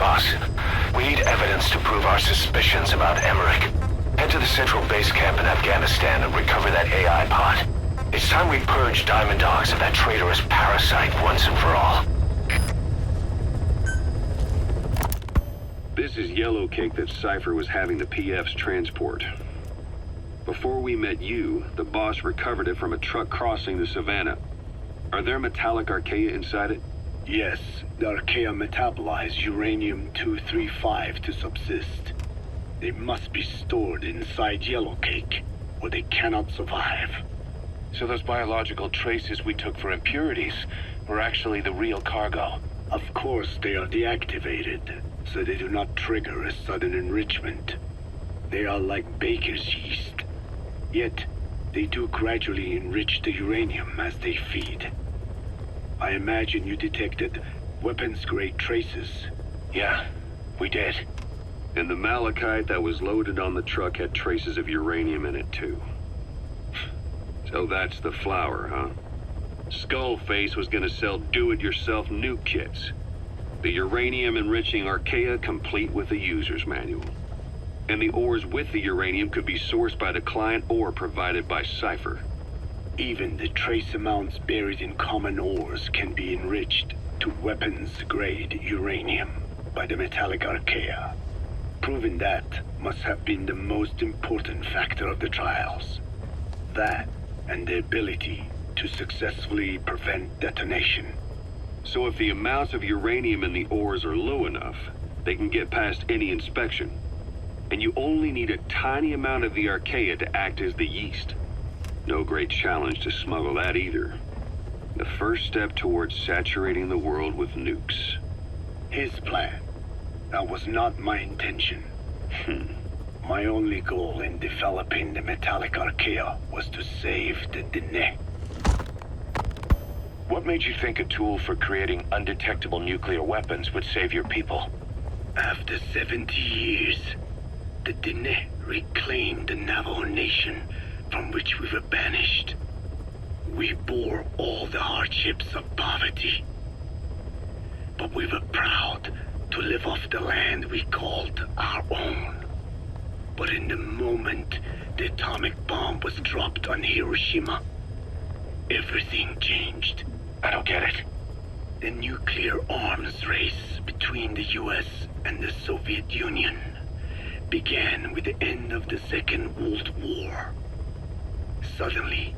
boss. We need evidence to prove our suspicions about Emmerich. Head to the central base camp in Afghanistan and recover that AI pod. It's time we purge Diamond Dogs of that traitorous parasite once and for all. This is Yellow Cake that Cypher was having the PF's transport. Before we met you, the boss recovered it from a truck crossing the savannah. Are there metallic archaea inside it? Yes, the archaea metabolize uranium-235 to subsist. They must be stored inside Yellow Cake, or they cannot survive. So those biological traces we took for impurities were actually the real cargo? Of course, they are deactivated, so they do not trigger a sudden enrichment. They are like baker's yeast. Yet, they do gradually enrich the uranium as they feed. I imagine you detected weapons-grade traces. Yeah, we did. And the malachite that was loaded on the truck had traces of uranium in it too. So that's the flower, huh? Skullface was gonna sell do-it-yourself nuke kits. The uranium-enriching archaea complete with a user's manual. And the ores with the uranium could be sourced by the client or provided by Cypher. Even the trace amounts buried in common ores can be enriched to weapons-grade uranium by the metallic archaea. Proving that must have been the most important factor of the trials. That and the ability to successfully prevent detonation. So if the amounts of uranium in the ores are low enough, they can get past any inspection. And you only need a tiny amount of the archaea to act as the yeast. No great challenge to smuggle that either. The first step towards saturating the world with nukes. His plan. That was not my intention. My only goal in developing the metallic archaea was to save the Dene. What made you think a tool for creating undetectable nuclear weapons would save your people? After 70 years, the Dene reclaimed the Navajo nation from which we were banished. We bore all the hardships of poverty, but we were proud to live off the land we called our own. But in the moment the atomic bomb was dropped on Hiroshima, everything changed. I don't get it. The nuclear arms race between the US and the Soviet Union began with the end of the Second World War. Suddenly,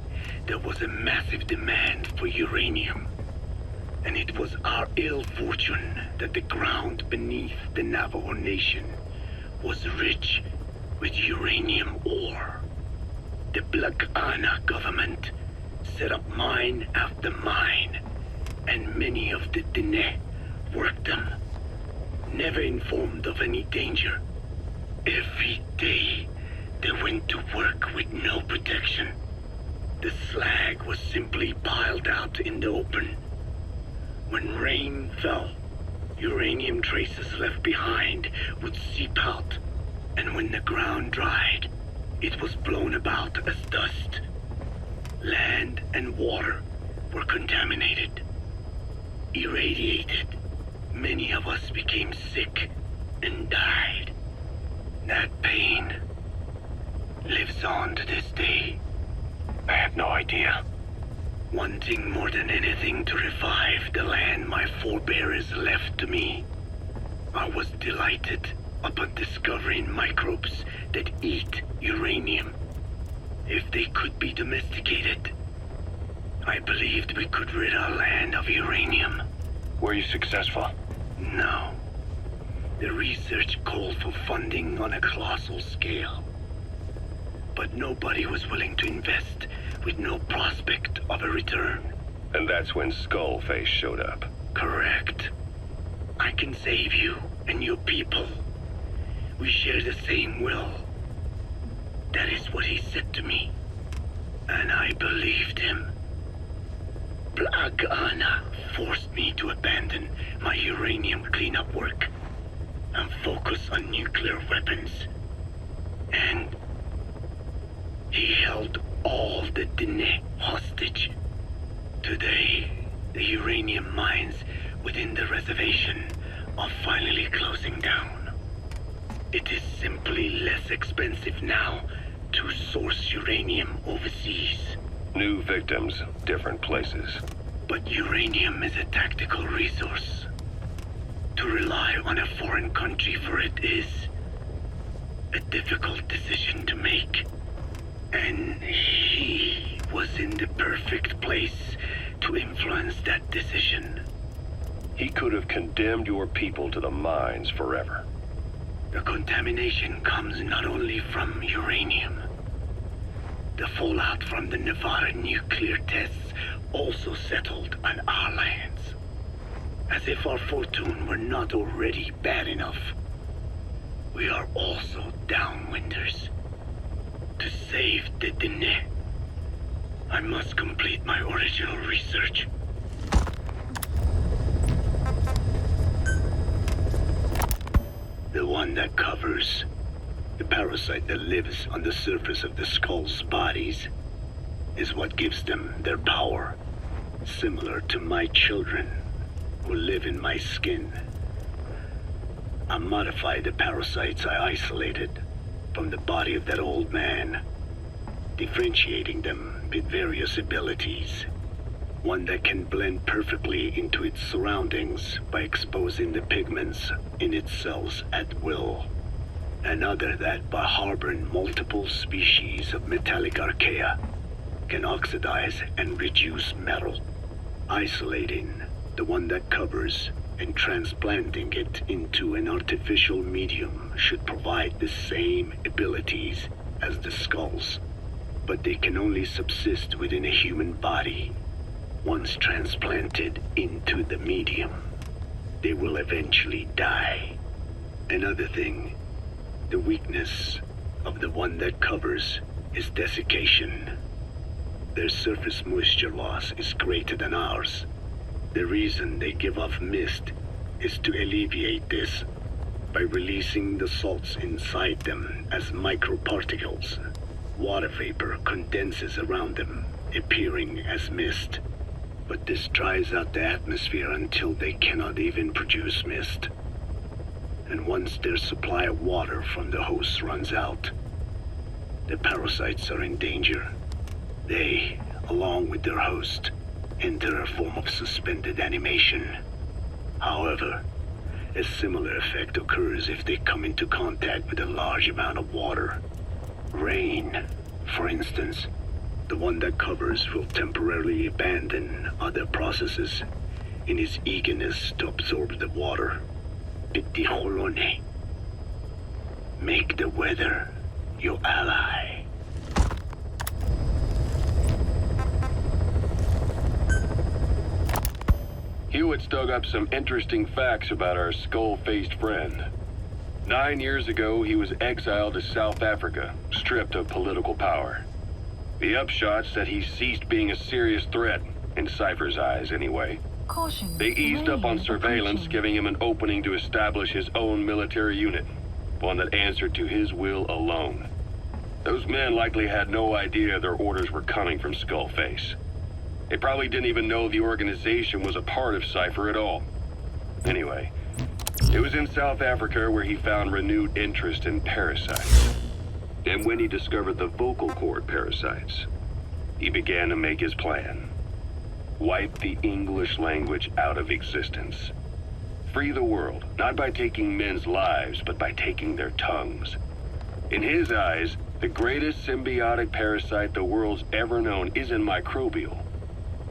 there was a massive demand for uranium, and it was our ill fortune that the ground beneath the Navajo Nation was rich with uranium ore. The Black Ana government set up mine after mine, and many of the Dene worked them, never informed of any danger. Every day, they went to work with no protection. The slag was simply piled out in the open. When rain fell, uranium traces left behind would seep out, and when the ground dried, it was blown about as dust. Land and water were contaminated, irradiated. Many of us became sick and died. That pain lives on to this day. I had no idea. Wanting more than anything to revive the land my forebears left to me, I was delighted upon discovering microbes that eat uranium. If they could be domesticated, I believed we could rid our land of uranium. Were you successful? No. The research called for funding on a colossal scale. But nobody was willing to invest with no prospect of a return. And that's when Skullface showed up. Correct. I can save you and your people. We share the same will. That is what he said to me. And I believed him. Black Ana forced me to abandon my uranium cleanup work and focus on nuclear weapons. And he held all the Dene hostage. Today, the uranium mines within the reservation are finally closing down. It is simply less expensive now to source uranium overseas. New victims, different places. But uranium is a tactical resource. To rely on a foreign country for it is a difficult decision to make. And he was in the perfect place to influence that decision. He could have condemned your people to the mines forever. The contamination comes not only from uranium. The fallout from the Nevada nuclear tests also settled on our lands. As if our fortune were not already bad enough, we are also downwinders. To save the Dene, I must complete my original research. The one that covers the parasite that lives on the surface of the skull's bodies is what gives them their power, similar to my children who live in my skin. I modified the parasites I isolated from the body of that old man, differentiating them with various abilities. One that can blend perfectly into its surroundings by exposing the pigments in its cells at will. Another that, by harboring multiple species of metallic archaea, can oxidize and reduce metal. Isolating the one that covers and transplanting it into an artificial medium should provide the same abilities as the skulls, but they can only subsist within a human body. Once transplanted into the medium, they will eventually die. Another thing, the weakness of the one that covers is desiccation. Their surface moisture loss is greater than ours. The reason they give off mist is to alleviate this by releasing the salts inside them as microparticles. Water vapor condenses around them, appearing as mist. But this dries out the atmosphere until they cannot even produce mist. And once their supply of water from the host runs out, the parasites are in danger. They, along with their host, enter a form of suspended animation. However, a similar effect occurs if they come into contact with a large amount of water. Rain, for instance. The one that covers will temporarily abandon other processes in his eagerness to absorb the water. Pitijolone. Make the weather your ally. Hewitt's dug up some interesting facts about our skull-faced friend. 9 years ago, he was exiled to South Africa, stripped of political power. The upshot's that he ceased being a serious threat, in Cypher's eyes anyway. Caution. They eased up on surveillance, Approaching. giving him an opening to establish his own military unit, one that answered to his will alone. Those men likely had no idea their orders were coming from Skullface. They probably didn't even know the organization was a part of Cypher at all. Anyway, it was in South Africa where he found renewed interest in parasites. And when he discovered the vocal cord parasites, he began to make his plan. Wipe the English language out of existence. Free the world, not by taking men's lives, but by taking their tongues. In his eyes, the greatest symbiotic parasite the world's ever known isn't microbial.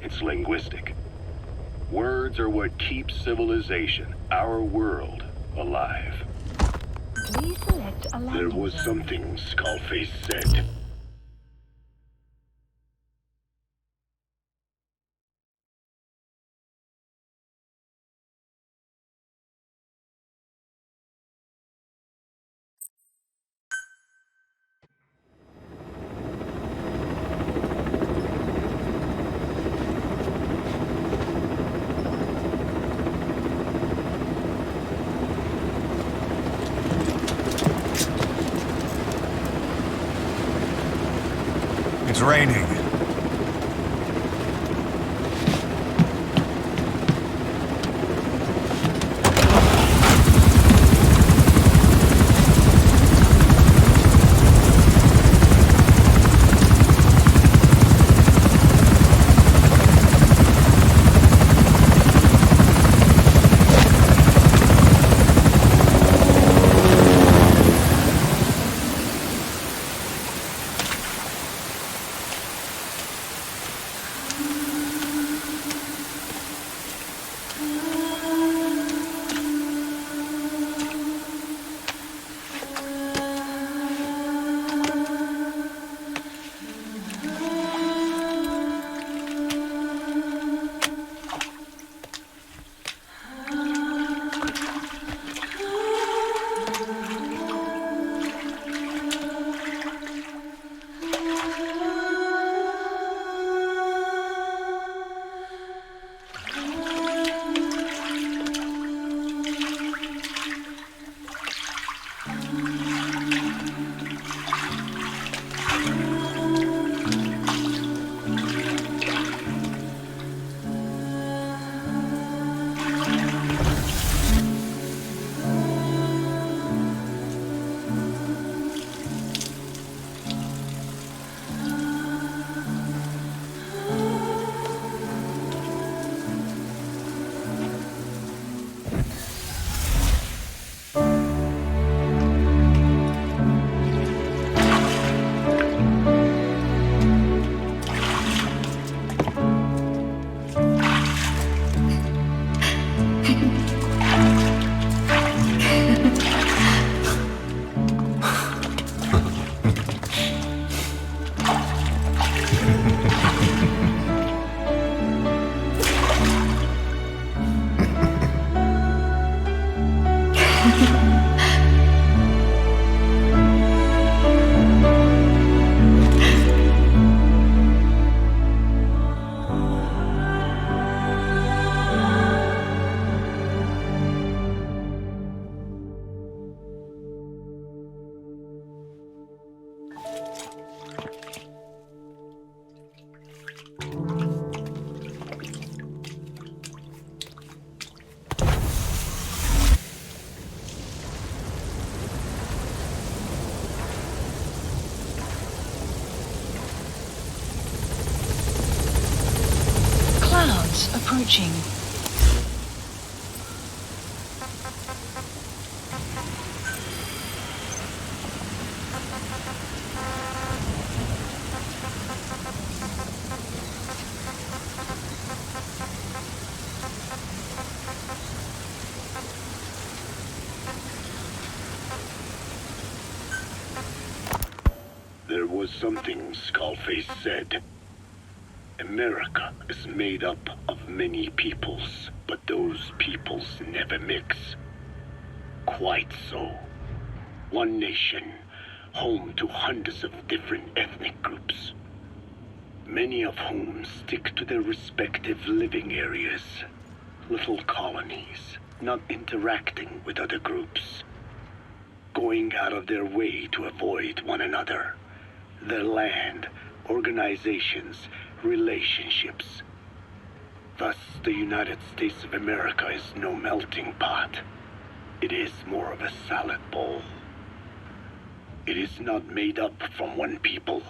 It's linguistic. Words are what keeps civilization, our world, alive. Please select a landing There was zone. something Skullface said. It's raining. Clouds approaching. There was something Skullface said. America is made up of many peoples, but those peoples never mix. Quite so. One nation, home to hundreds of different ethnic groups, many of whom stick to their respective living areas, little colonies, not interacting with other groups, going out of their way to avoid one another, their land, organizations, relationships. Thus, the United States of America is no melting pot. It is more of a salad bowl. It is not made up from one people,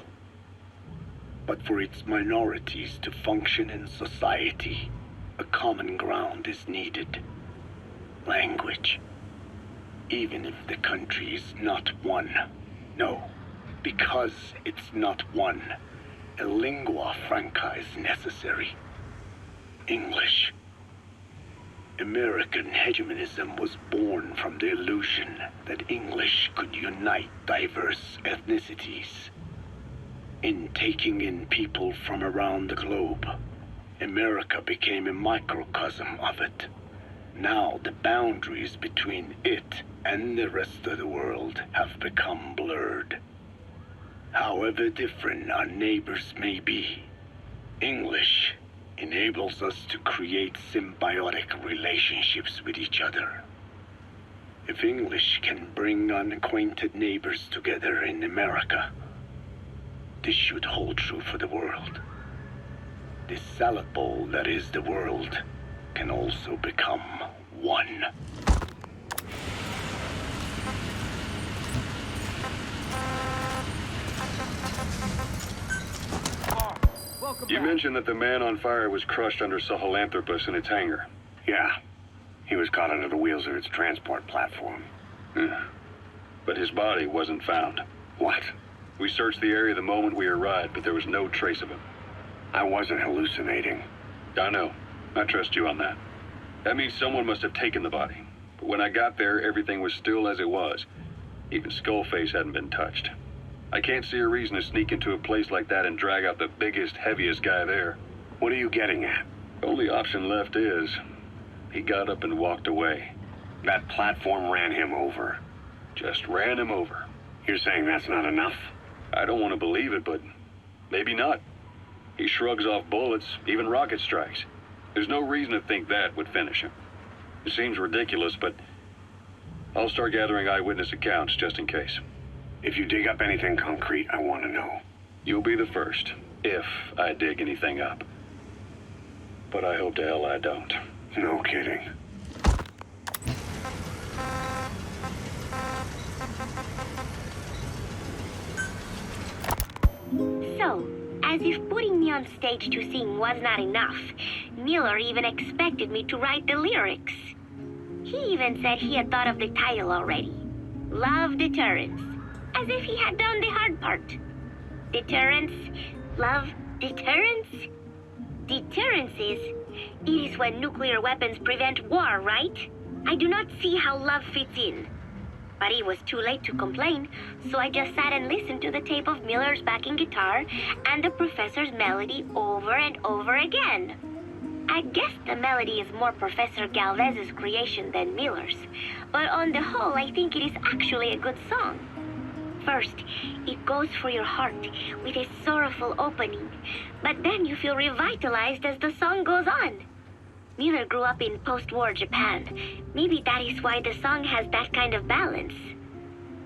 but for its minorities to function in society, a common ground is needed. Language. Even if the country is not one. No, because it's not one. A lingua franca is necessary. English. American hegemonism was born from the illusion that English could unite diverse ethnicities. In taking in people from around the globe, America became a microcosm of it. Now the boundaries between it and the rest of the world have become blurred. However different our neighbors may be, English enables us to create symbiotic relationships with each other. If English can bring unacquainted neighbors together in America, this should hold true for the world. This salad bowl that is the world can also become one. You mentioned that the man on fire was crushed under Sahelanthropus in its hangar. Yeah, he was caught under the wheels of its transport platform. But his body wasn't found. What? We searched the area the moment we arrived, but there was no trace of him. I wasn't hallucinating. I know. I trust you on that. That means someone must have taken the body. But when I got there, everything was still as it was. Even Skullface hadn't been touched. I can't see a reason to sneak into a place like that and drag out the biggest, heaviest guy there. What are you getting at? The only option left is, he got up and walked away. That platform ran him over. Just ran him over. You're saying that's not enough? I don't want to believe it, but maybe not. He shrugs off bullets, even rocket strikes. There's no reason to think that would finish him. It seems ridiculous, but I'll start gathering eyewitness accounts just in case. If you dig up anything concrete, I want to know. You'll be the first, if I dig anything up. But I hope to hell I don't. No kidding. So, as if putting me on stage to sing was not enough, Miller even expected me to write the lyrics. He even said he had thought of the title already. Love Deterrence. As if he had done the hard part. Deterrence, love, deterrence. Deterrence is It is when nuclear weapons prevent war, right? I do not see how love fits in. But it was too late to complain, so I just sat and listened to the tape of Miller's backing guitar and the professor's melody over and over again. I guess the melody is more Professor Galvez's creation than Miller's, but on the whole, I think it is actually a good song. First, it goes for your heart with a sorrowful opening, but then you feel revitalized as the song goes on. Miller grew up in post-war Japan. Maybe that is why the song has that kind of balance.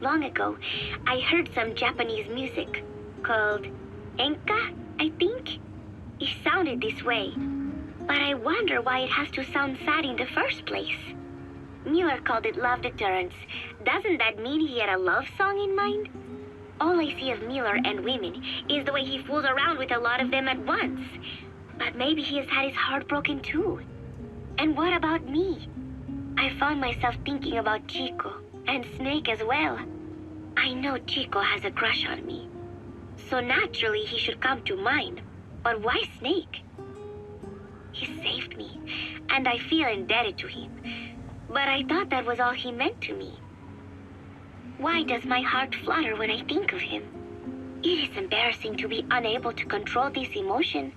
Long ago, I heard some Japanese music called enka, I think. It sounded this way, but I wonder why it has to sound sad in the first place. Miller called it love deterrence. Doesn't that mean he had a love song in mind? All I see of Miller and women is the way he fools around with a lot of them at once. But maybe he has had his heart broken too. And what about me? I found myself thinking about Chico and Snake as well. I know Chico has a crush on me, so naturally he should come to mind. But why Snake? He saved me, and I feel indebted to him. But I thought that was all he meant to me. Why does my heart flutter when I think of him? It is embarrassing to be unable to control this emotion.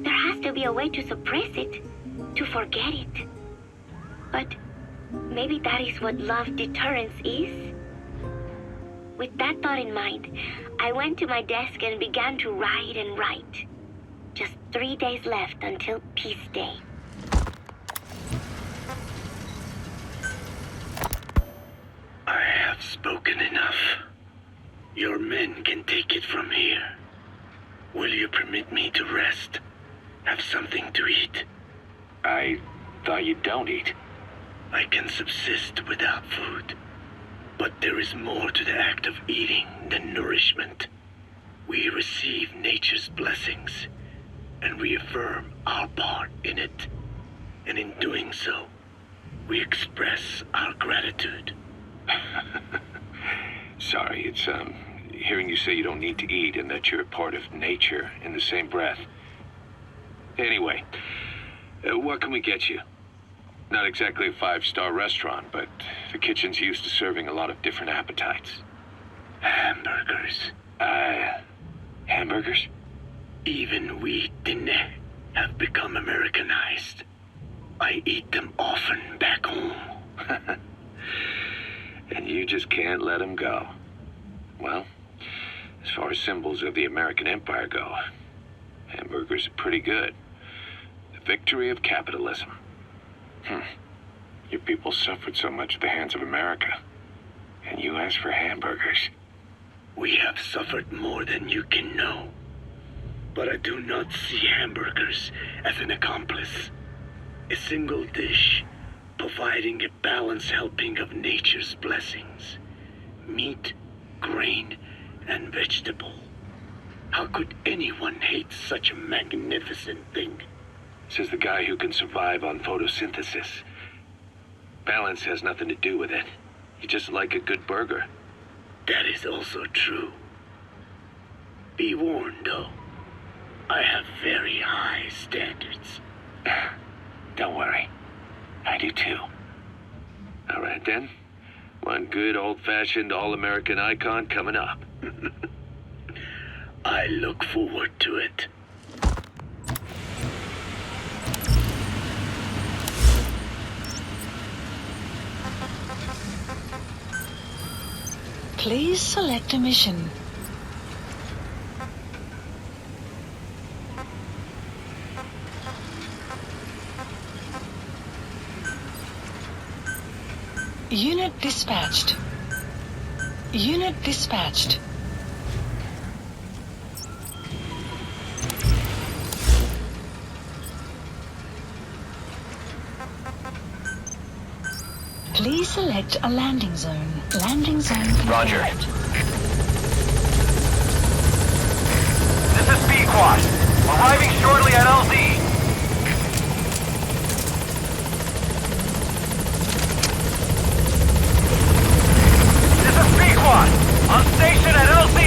There has to be a way to suppress it, to forget it. But maybe that is what love deterrence is? With that thought in mind, I went to my desk and began to write and write. Just 3 days left until Peace Day. I have spoken enough. Your men can take it from here. Will you permit me to rest? Have something to eat? I thought you don't eat. I can subsist without food. But there is more to the act of eating than nourishment. We receive nature's blessings and reaffirm our part in it. And in doing so, we express our gratitude. Sorry, it's, hearing you say you don't need to eat and that you're part of nature in the same breath. Anyway, what can we get you? Not exactly a 5-star restaurant, but the kitchen's used to serving a lot of different appetites. Hamburgers. Hamburgers? Even we Dine have become Americanized. I eat them often back home. And you just can't let them go. Well, as far as symbols of the American Empire go, hamburgers are pretty good. The victory of capitalism. Your people suffered so much at the hands of America. And you ask for hamburgers. We have suffered more than you can know. But I do not see hamburgers as an accomplice. A single dish providing a balanced helping of nature's blessings. Meat, grain, and vegetable. How could anyone hate such a magnificent thing? Says the guy who can survive on photosynthesis. Balance has nothing to do with it. You just like a good burger. That is also true. Be warned, though. I have very high standards. Don't worry. I do too. All right then. One good old-fashioned all-American icon coming up. I look forward to it. Please select a mission. Unit dispatched. Unit dispatched. Please select a landing zone. Landing zone confirmed. Roger. This is B-Quad. Arriving shortly at LZ. This is B-Quad. On station at LZ.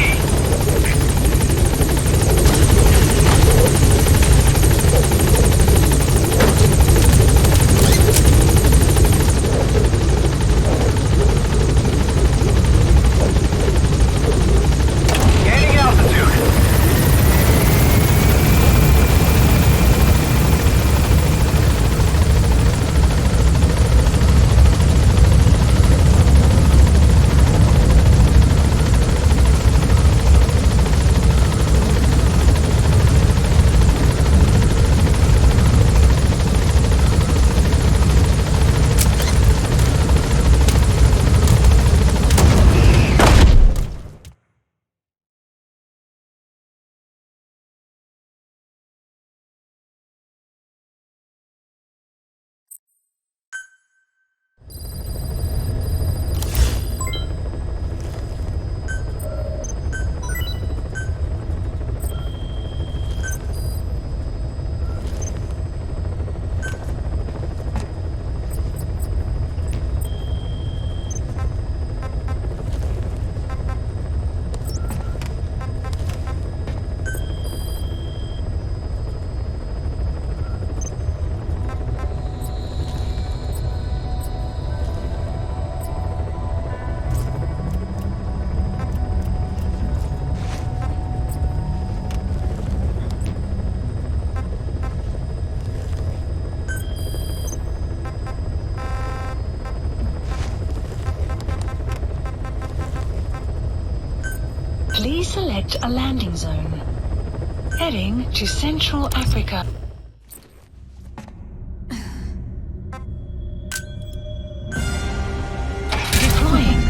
select a landing zone. Heading to Central Africa. Deploying.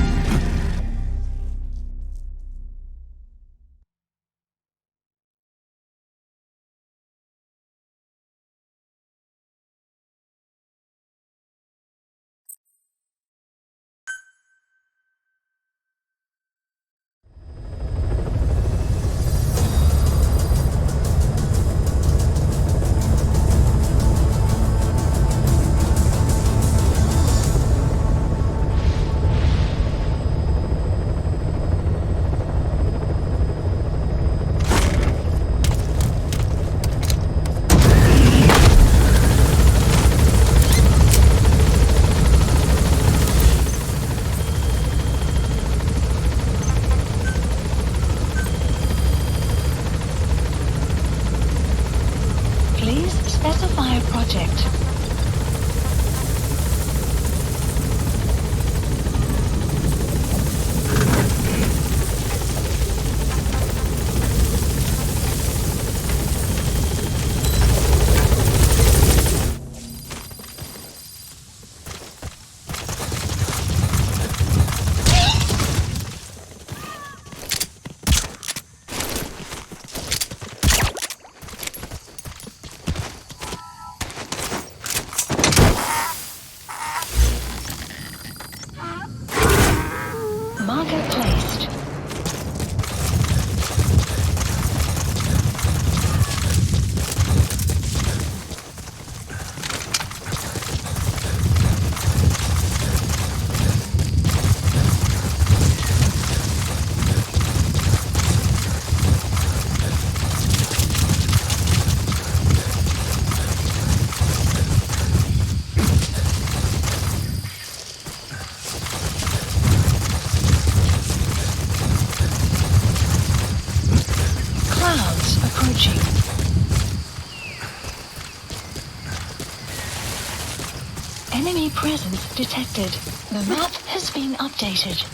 Please specify a project. Marker placed. Clouds approaching. Enemy presence detected. The map has been updated.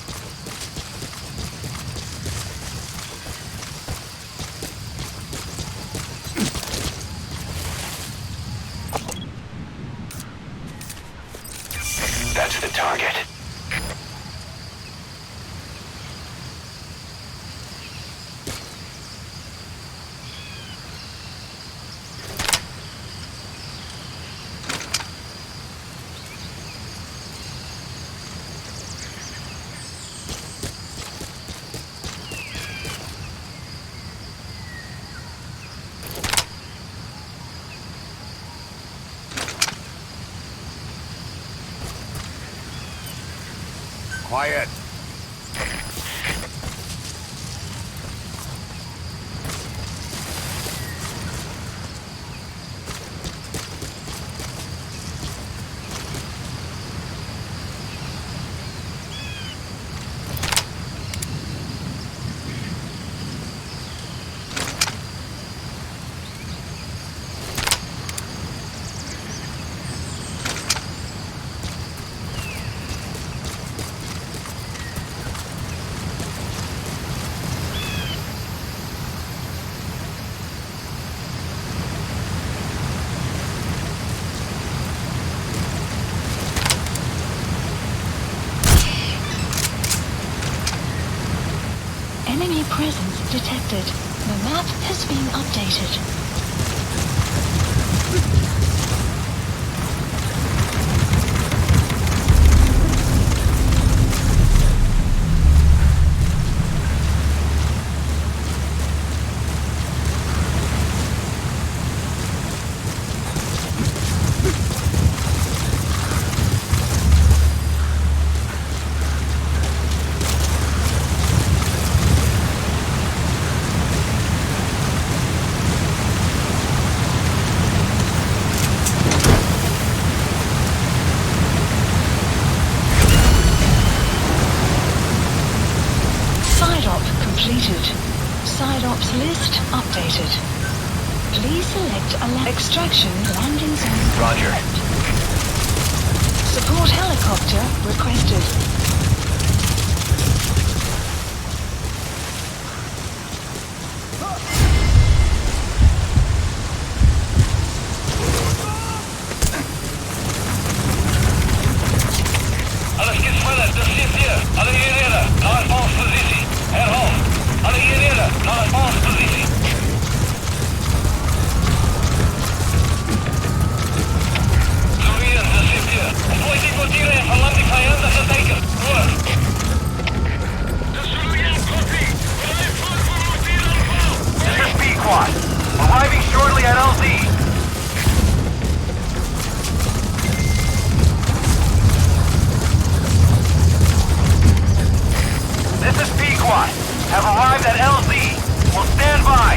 That's the target. Quiet. Enemy presence detected. The map has been updated. Completed. Side ops list updated. Please select a extraction landing zone. Roger. Support helicopter requested. Arriving shortly at LZ. This is Pequot. Have arrived at LZ. Will stand by.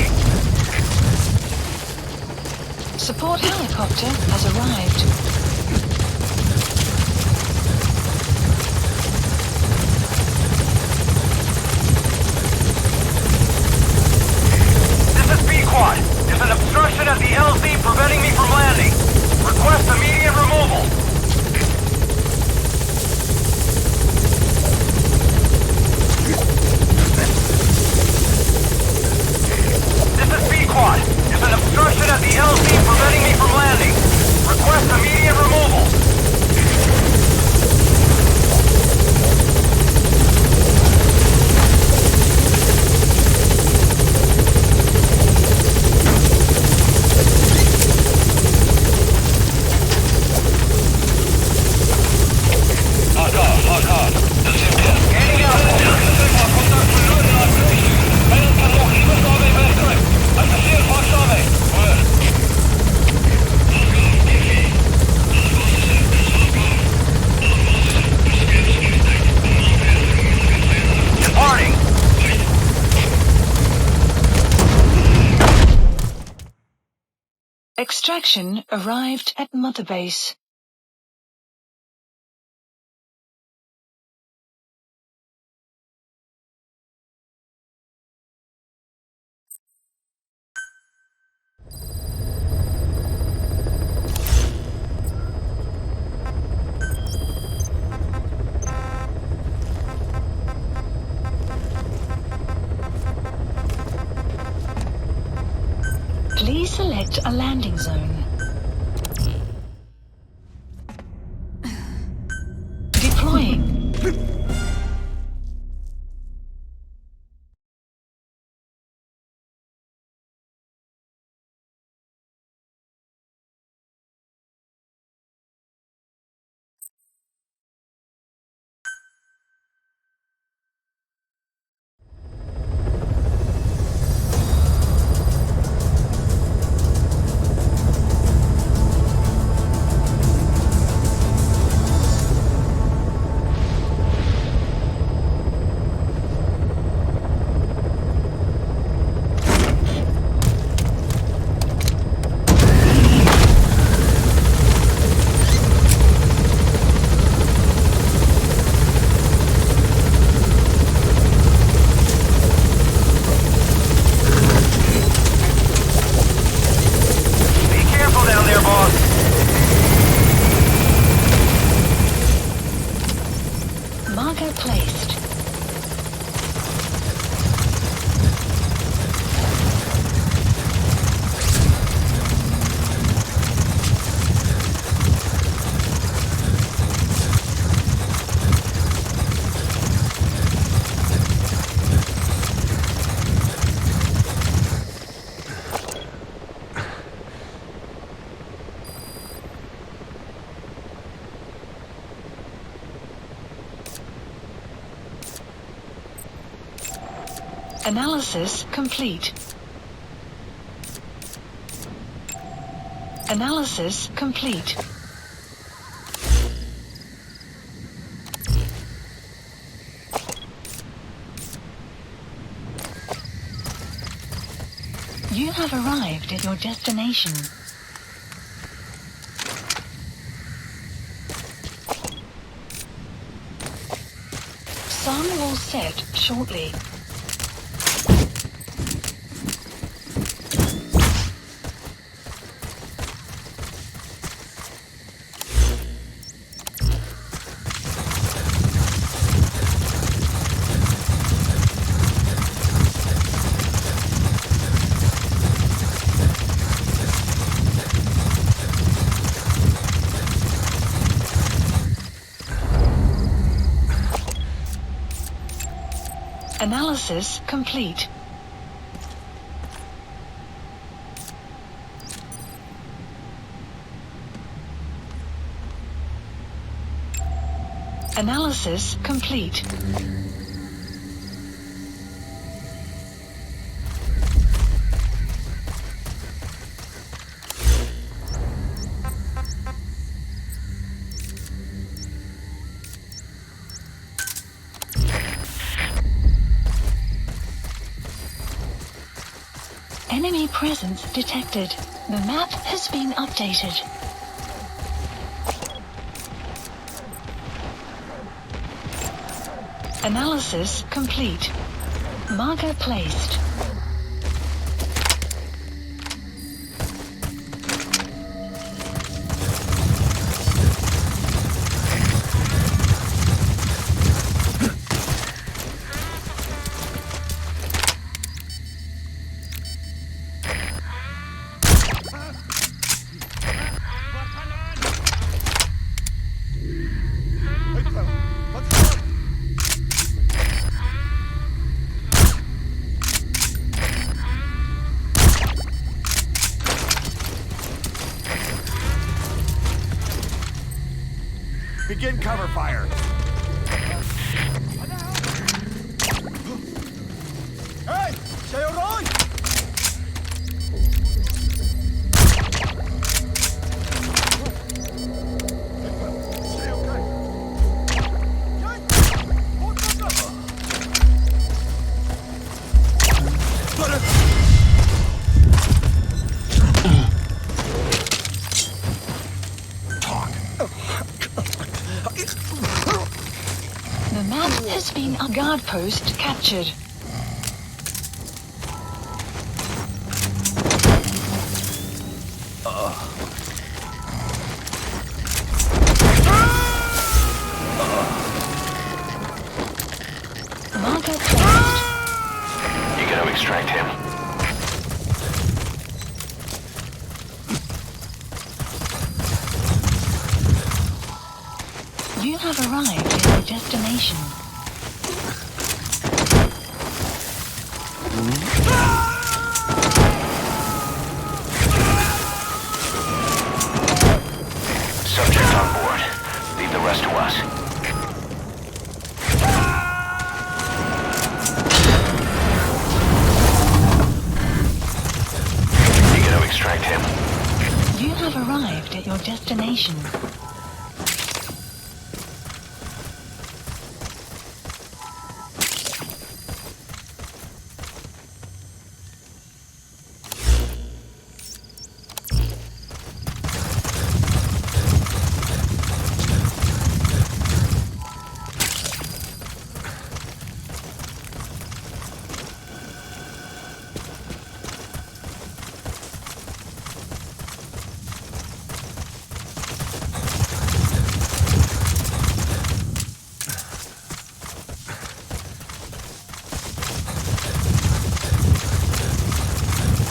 Support helicopter has arrived. There's an obstruction at the LZ preventing me from landing. Request immediate removal. This is Pequot. There's an obstruction at the LZ preventing me from landing. Request immediate removal. Extraction arrived at Mother Base. Please select a landing zone. Deploying. Analysis complete. Analysis complete. You have arrived at your destination. Sun will set shortly. Analysis complete. Analysis complete. Enemy presence detected. The map has been updated. Analysis complete. Marker placed. Begin cover fire. Hey, chạy rồi. The map has been a guard post captured. Marker placed. You gotta extract him. You have arrived at your destination. Subject on board. Leave the rest to us. You gotta extract him. You have arrived at your destination.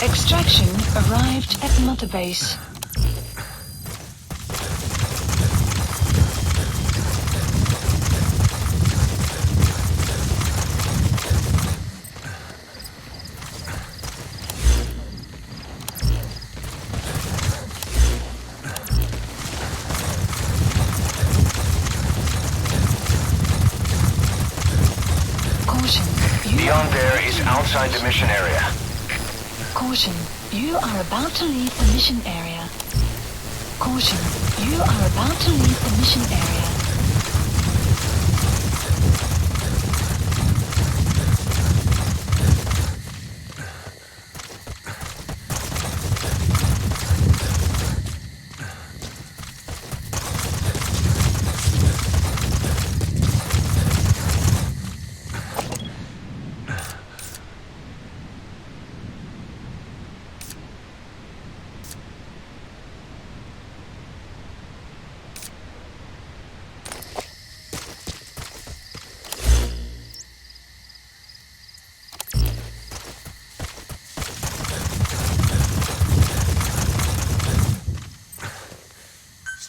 Extraction arrived at Mother Base. Caution. Beyond there is outside the mission area. Caution, you are about to leave the mission area. Caution, you are about to leave the mission area.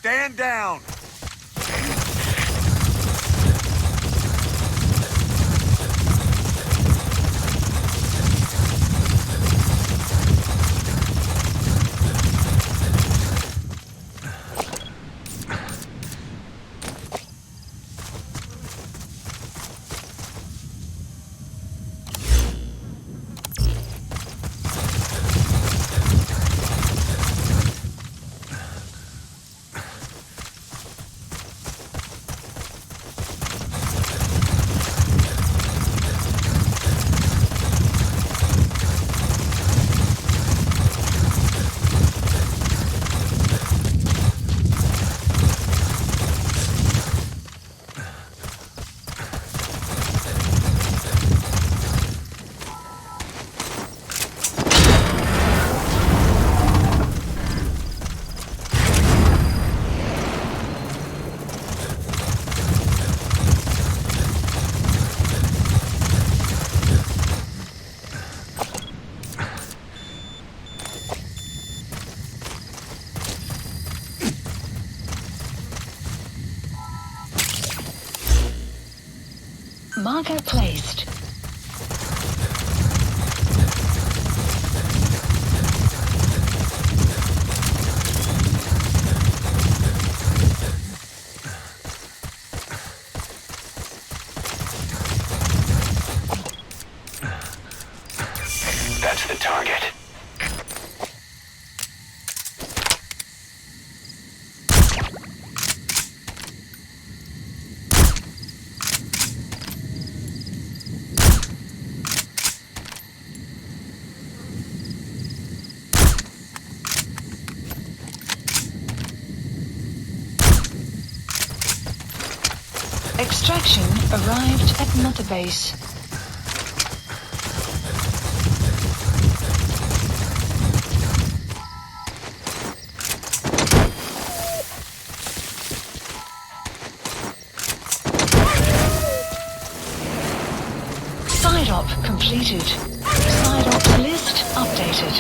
Stand down. Marker placed. That's the target. Extraction arrived at Mother Base. Side op completed. Side ops list updated.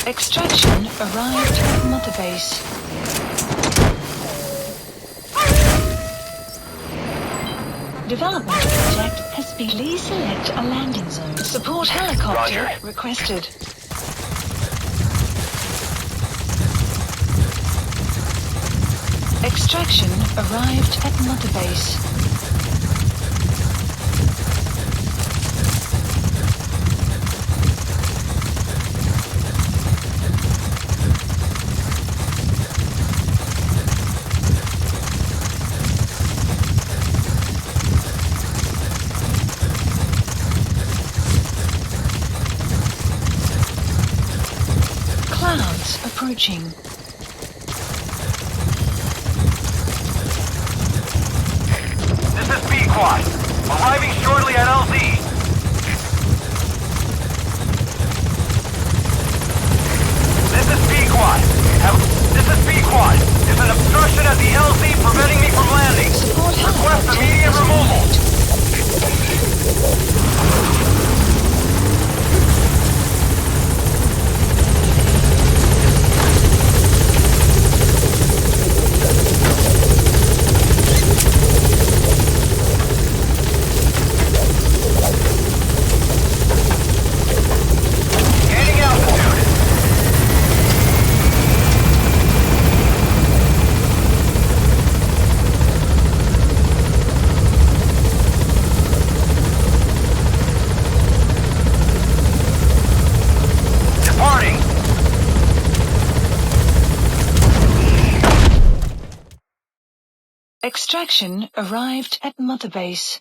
Extraction arrived at Mother Base. Development project has been. Please select a landing zone. Support helicopter Roger. requested. Extraction arrived at Mother Base. Clouds approaching. This is B-Quad. Arriving shortly at LZ. This is B-Quad. This is B-Quad. There's an obstruction at the LZ preventing me from landing. Support Request helicopter immediate is removal. arrived. Gaining altitude. Departing. Extraction arrived at Mother Base.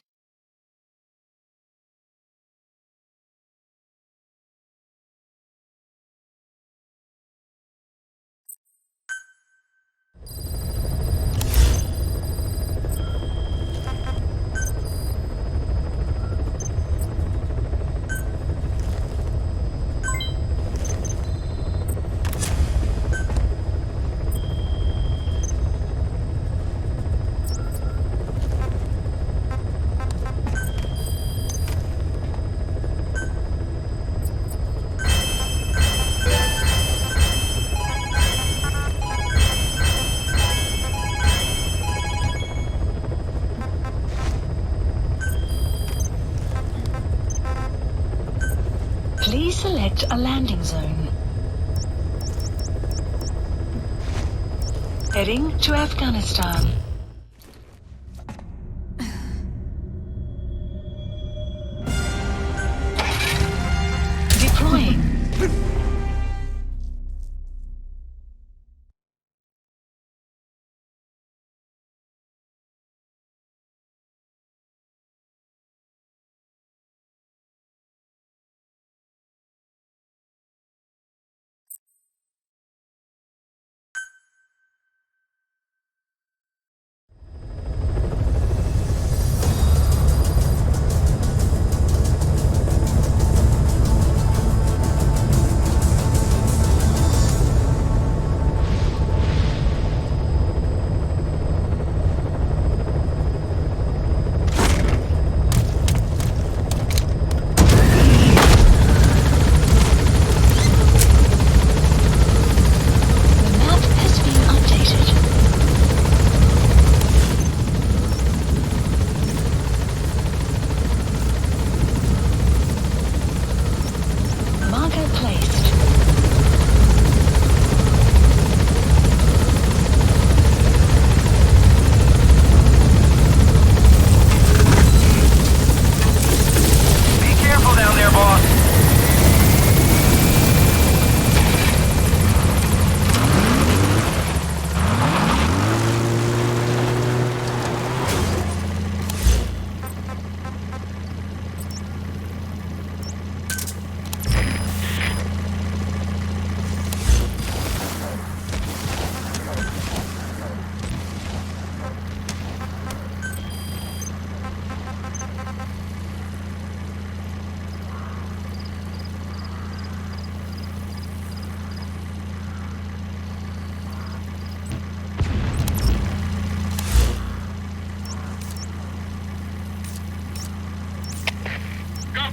Please select a landing zone. Heading to Afghanistan. Deploying.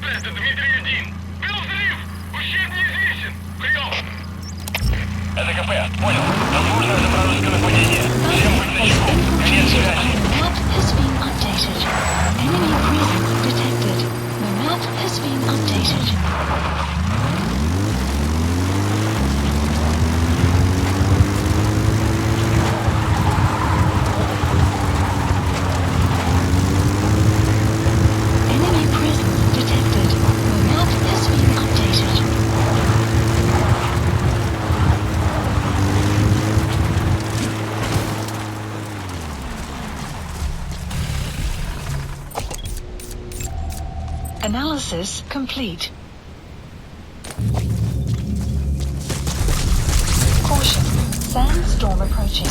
Это Дмитрий-1. Был взрыв! Ущерб неизвестен! Прием! Это КП. Понял. Возможно, это вражеское нападение. Всем быть начеку. Конец связи. Map has been updated. Enemy presence detected. The map has been updated. Enemy presence detected. The map has been updated. Analysis complete. Caution, sandstorm approaching.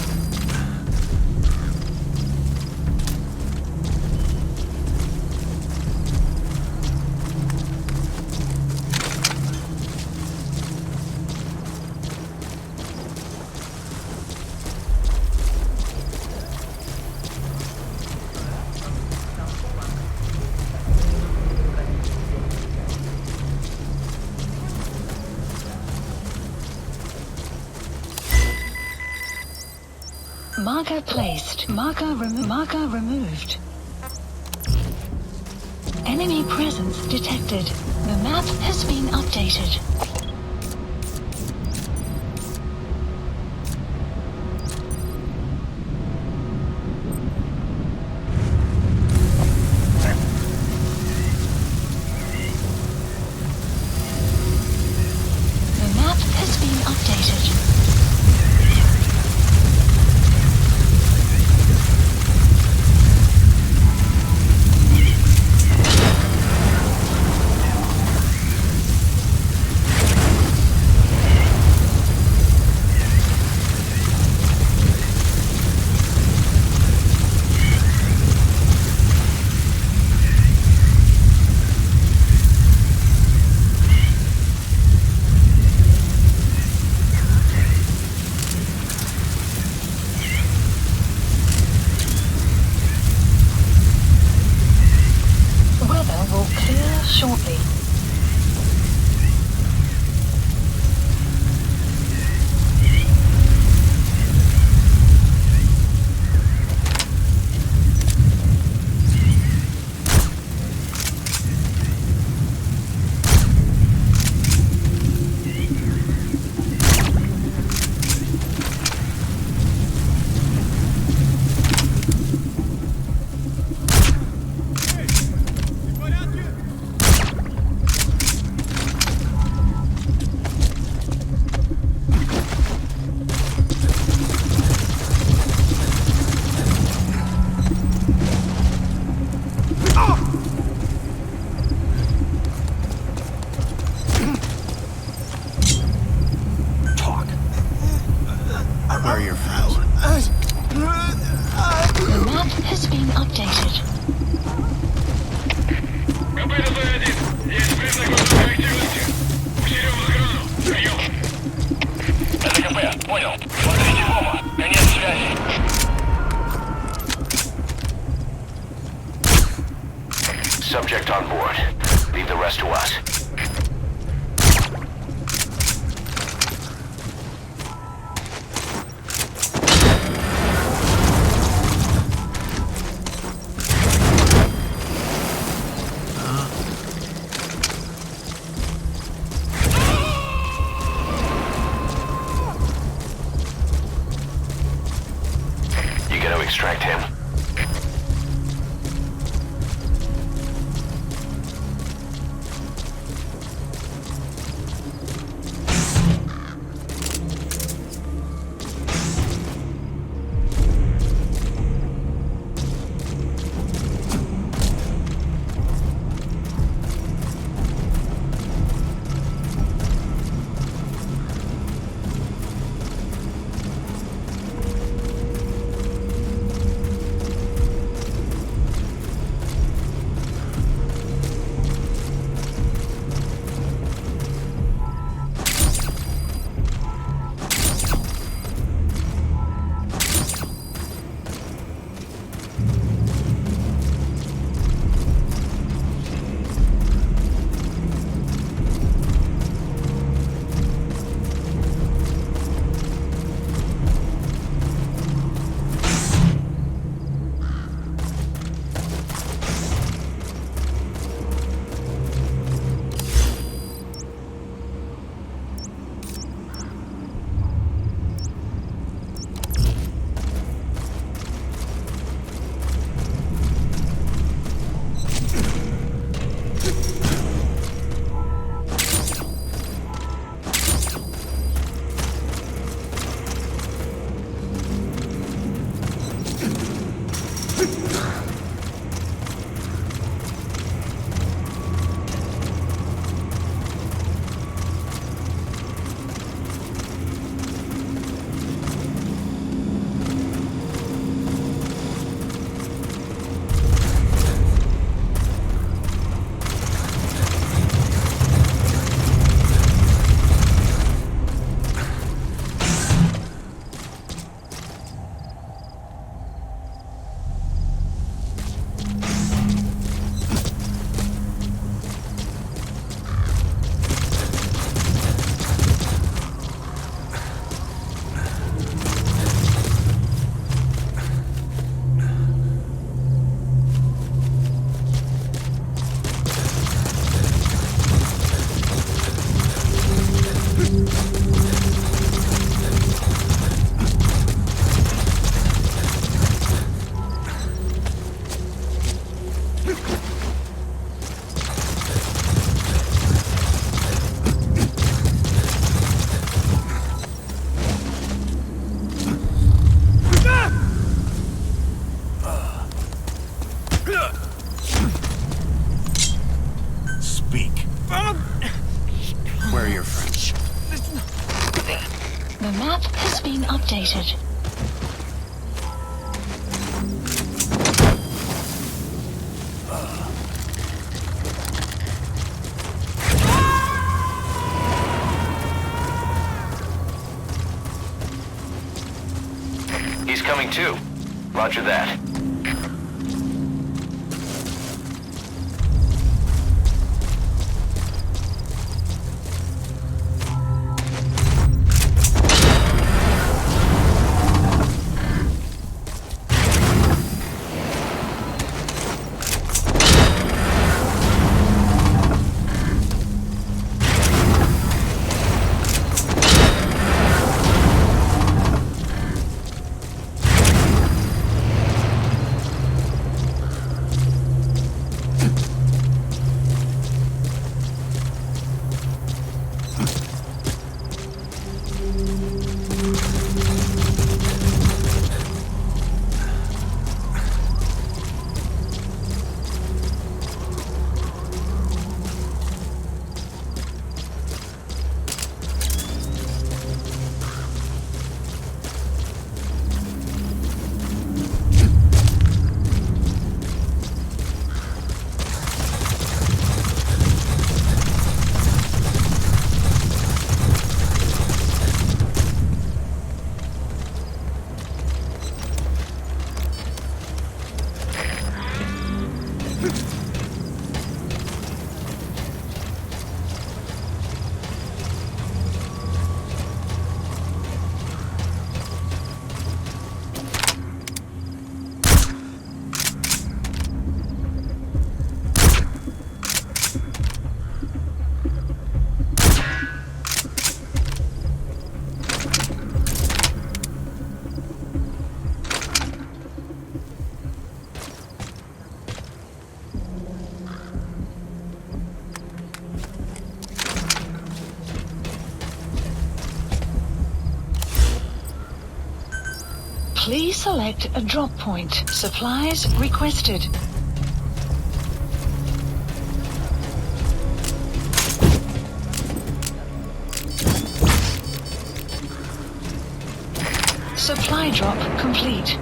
Marker placed. Marker removed. Enemy presence detected. The map has been updated. The map has been updated. Weather will clear shortly. Where are your friends? The map has been updated. КП ДЗ-1. Есть признак высокой активности. Усилим охрану. Прием. Это КП. Понял. Смотрите в оба. Конец связи. Subject on board. Leave the rest to us. You gonna extract him? The map has been updated. He's coming too. Roger that. Please select a drop point. Supplies requested. Supply drop complete.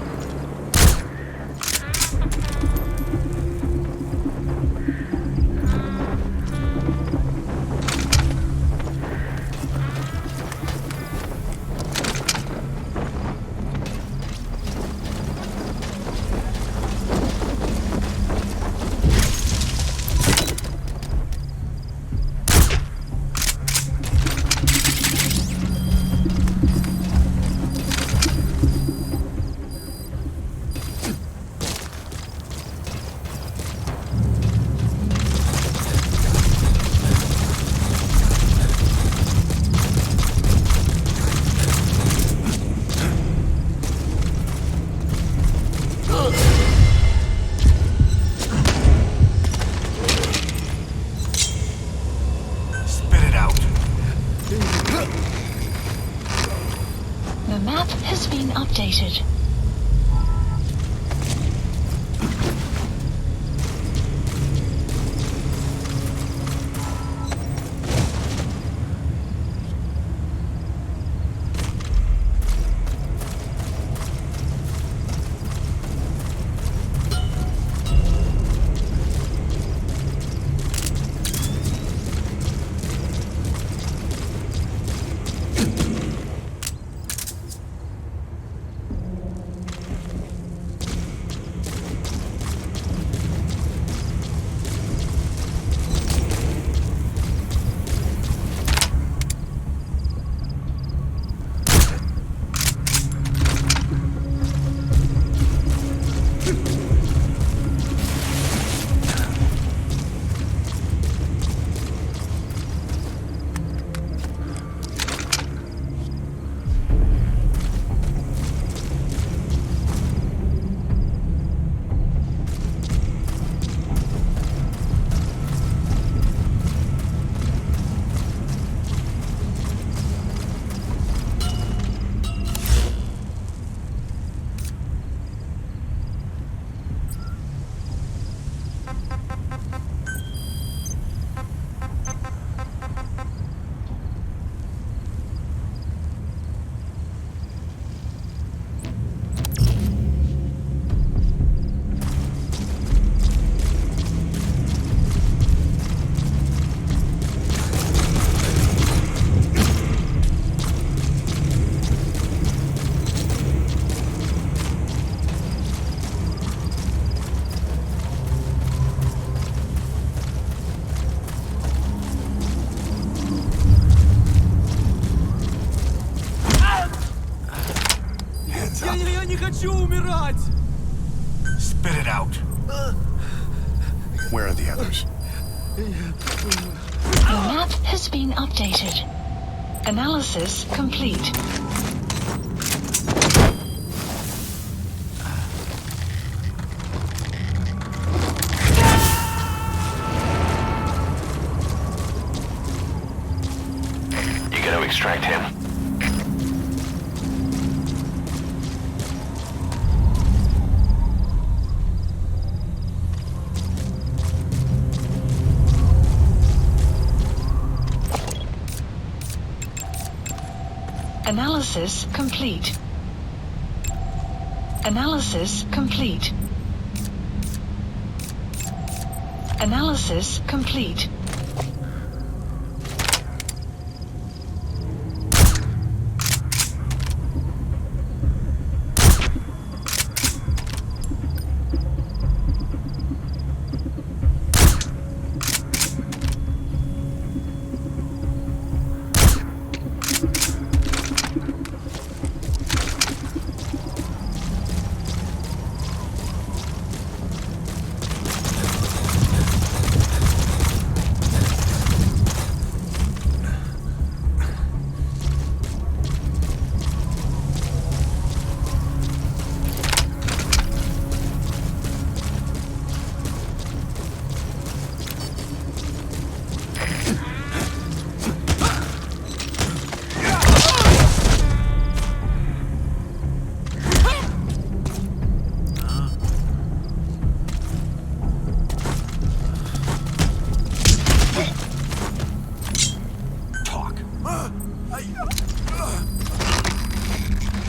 Spit it out. Where are the others? The map has been updated. Analysis complete. You gotta extract him. Analysis complete. Analysis complete. Analysis complete.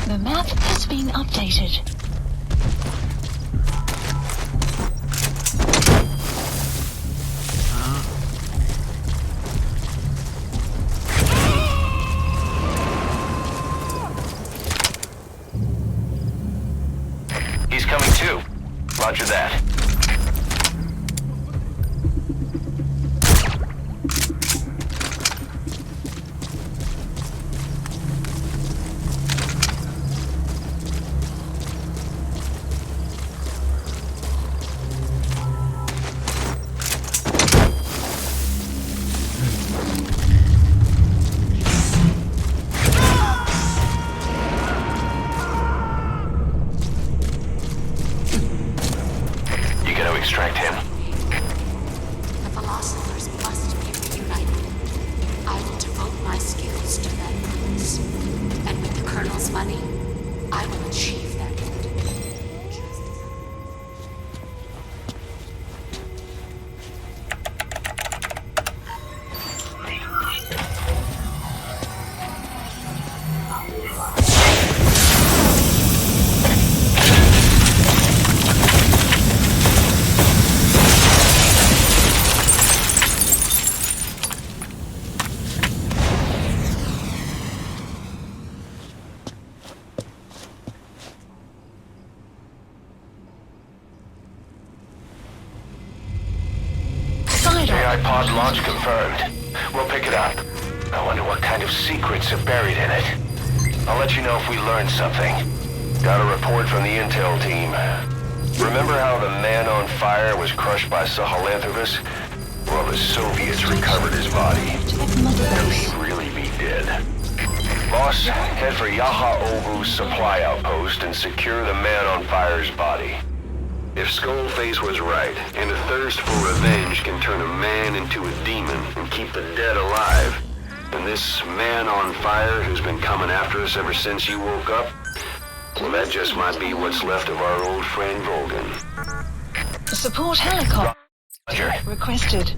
The map has been updated. He's coming too. Roger that. Extract him. The philosophers must be reunited. I will devote my skills to that purpose. And with the Colonel's money, I will achieve that end. Just as AI pod launch confirmed. We'll pick it up. I wonder what kind of secrets are buried in it. I'll let you know if we learn something. Got a report from the intel team. Remember how the man on fire was crushed by Sahelanthropus? Well, the Soviets recovered his body. Could he really be dead? Boss, head for Yaha Ovu's supply outpost and secure the man on fire's body. If Skullface was right, and a thirst for revenge can turn a man into a demon and keep the dead alive, then this man on fire who's been coming after us ever since you woke up, well, that just might be what's left of our old friend Volgan. Support helicopter Roger. requested.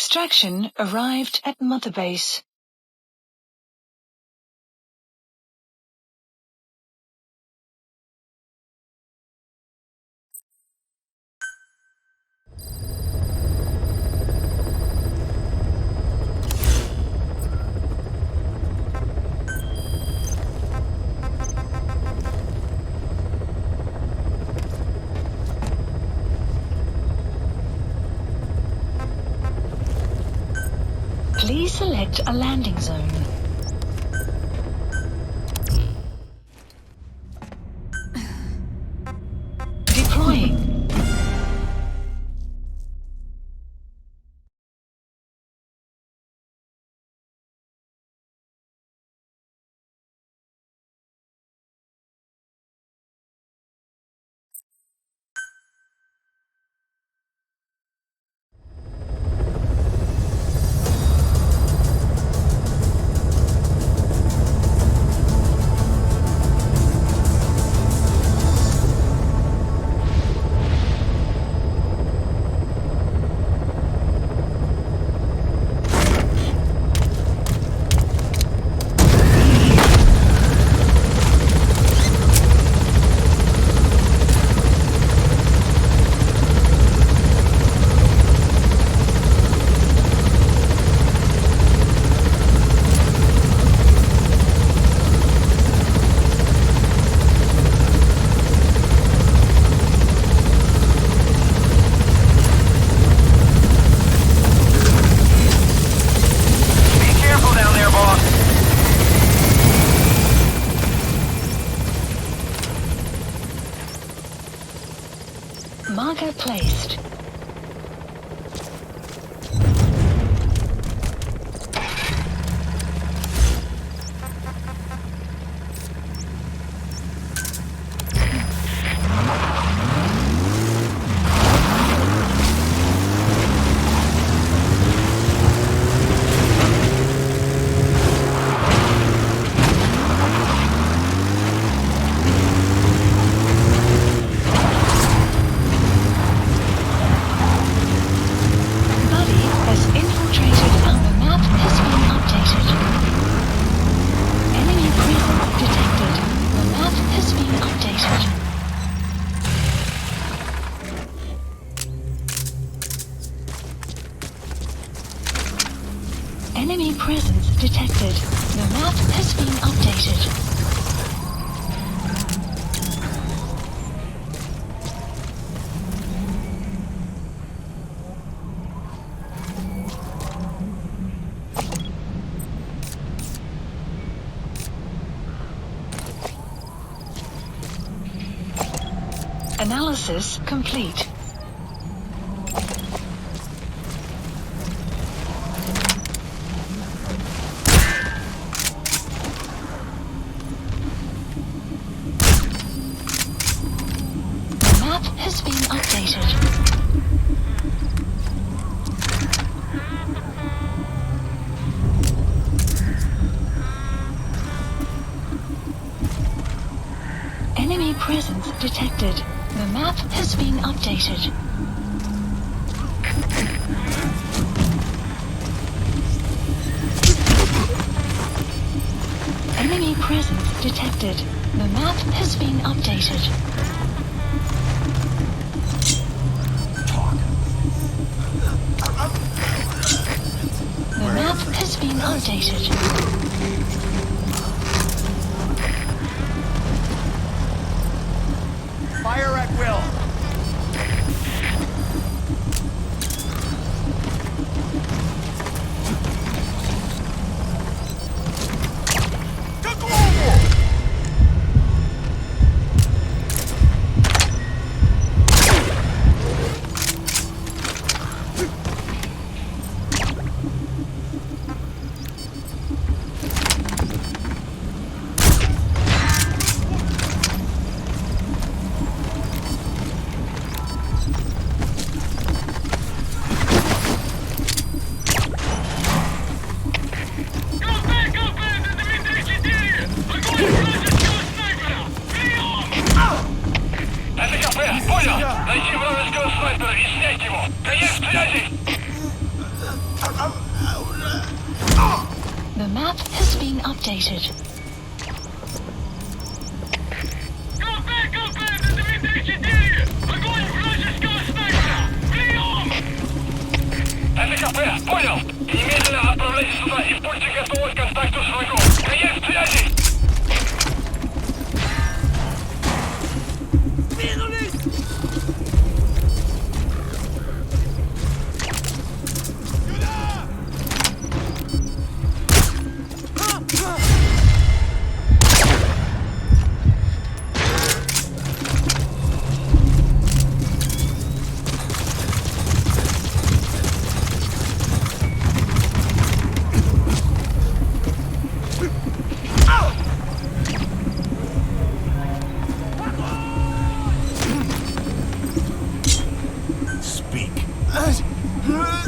Extraction arrived at Mother Base. Please select a landing zone. Deploying. Marker placed. Enemy presence detected. The map has been updated. Analysis complete. Has been updated. Enemy presence detected. The map has been updated. Enemy presence detected. The map has been updated. The map has been updated. Fire at will. The map has been updated. Это Дмитрий-4! Огонь вражеского снайпера! Прием! Это КП, понял! Немедленно отправляйтесь сюда и будьте готовы к контакту с врагом! Конец связи!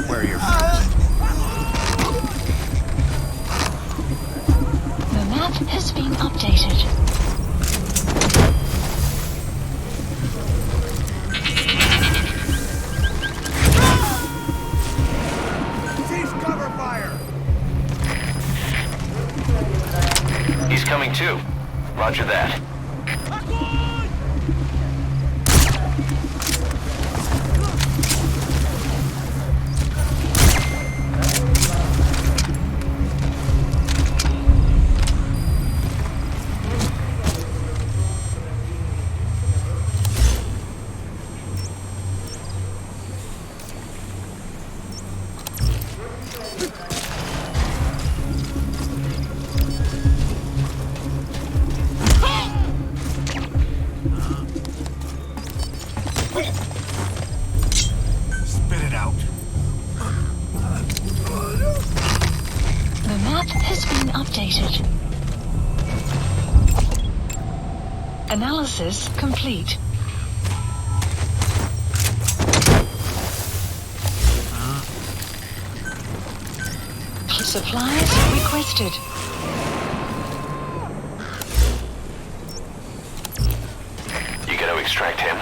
Where are your friends? The map has been updated. Cease cover fire! He's coming too. Roger that. Spit it out. The map has been updated. Analysis complete. Supplies requested. You gotta extract him.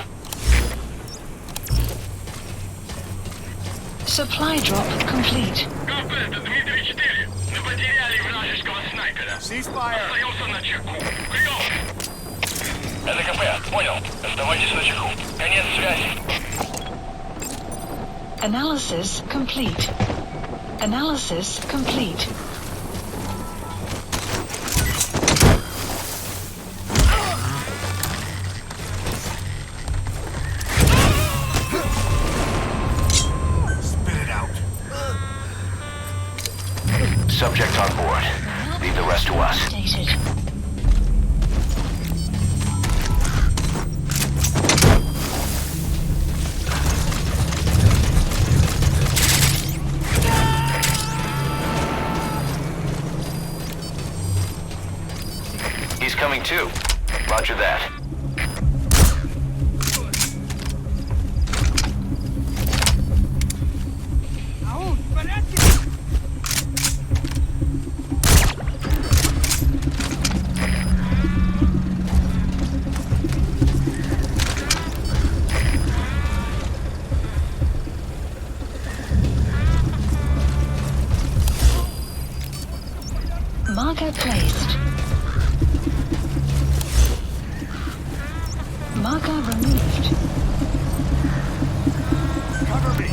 Supply drop complete. КП, это Дмитрий-4! Мы потеряли вражеского снайпера! Ceasefire! Остаемся на чеку! Прием! Это КП, понял. Оставайтесь на чеку. Конец связи. Analysis complete. Analysis complete. Spit it out. Subject on board. Leave the rest to us. Updated. He's coming too. Roger that. Marker placed. Marker removed. Cover me.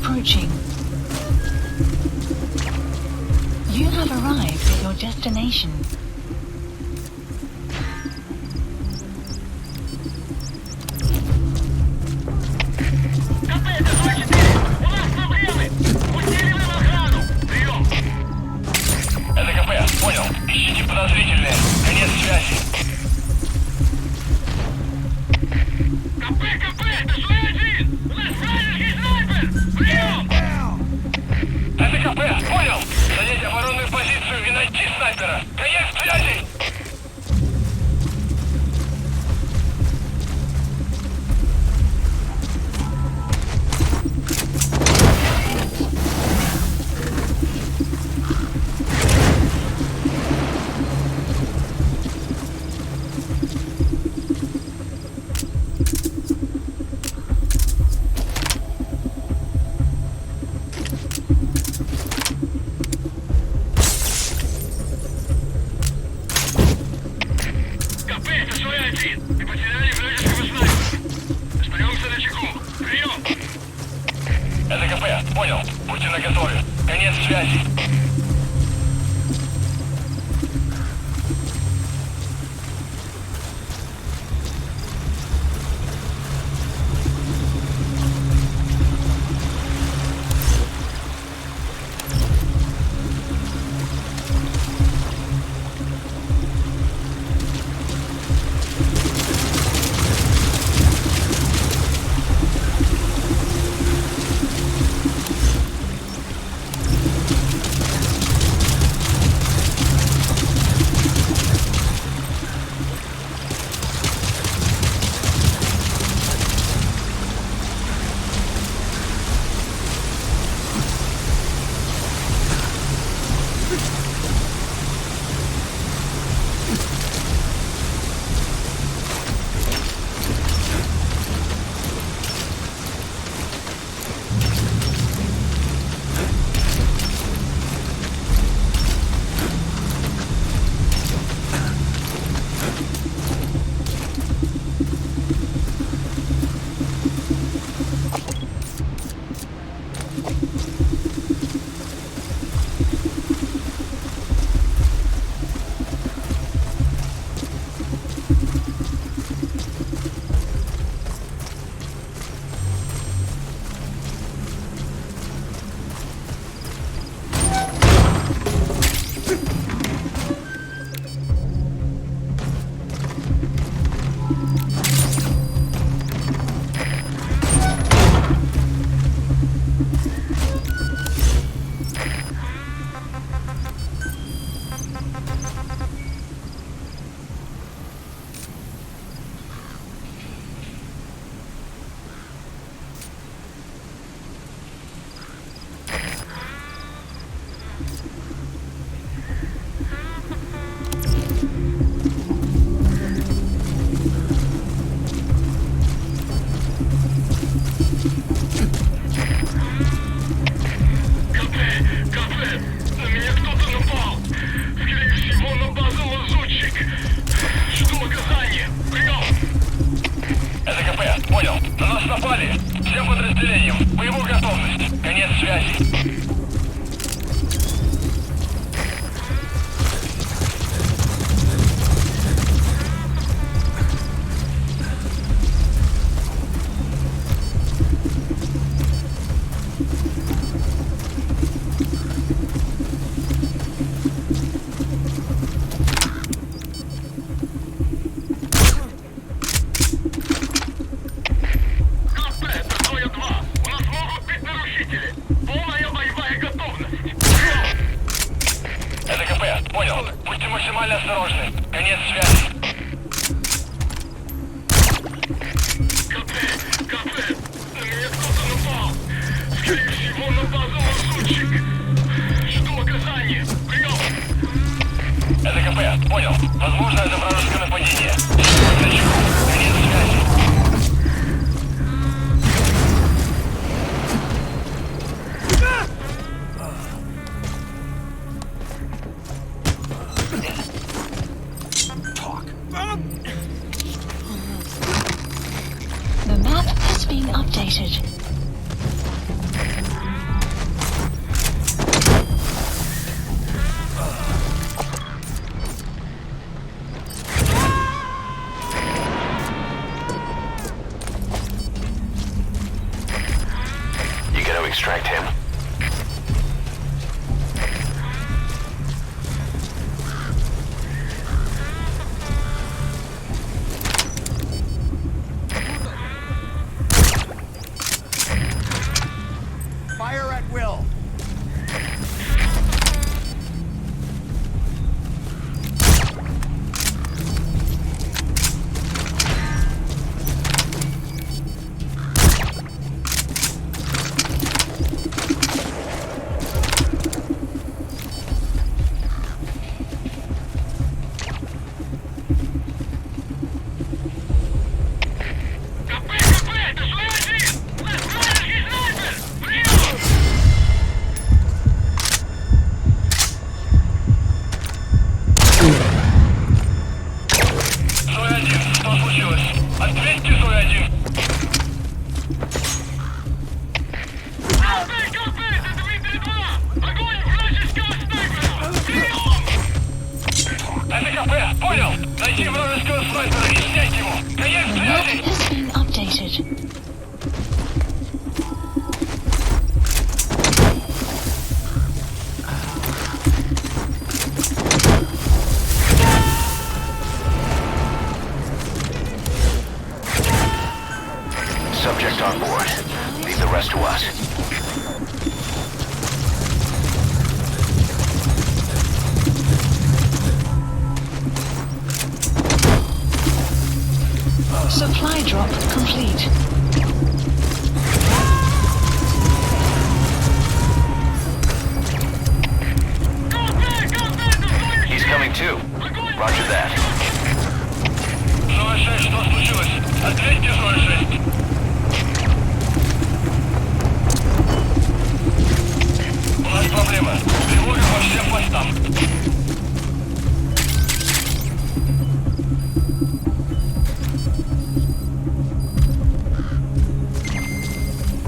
approaching. You have arrived at your destination. Это КП, понял. Ищите подозрительные. Конец связи. КП, это ШВ-1! У нас вражеский снайпер! Прием! Это КП, понял. Занять оборонную позицию и найти снайпера. Конец связи! Мы потеряли вражеского снайпера. Остаемся на чеку. Прием! Это КП, понял. Будьте наготове. Конец связи. Всем подразделениям, боевую готовность. Конец связи. Понял. Будьте максимально осторожны. Конец связи. КП, на меня кто-то напал. Скорее всего, на базу лазутчик. Жду оказания. Прием. Это КП, понял. Возможно, это вражеское нападение. На чеку. Конец связи. The map has been updated. extract him. Fire at will. Subject on board. Leave the rest to us. Supply drop complete. He's coming too. Roger that. 06, что случилось? Ответьте, 06. У нас проблема. Тревога по всем постам.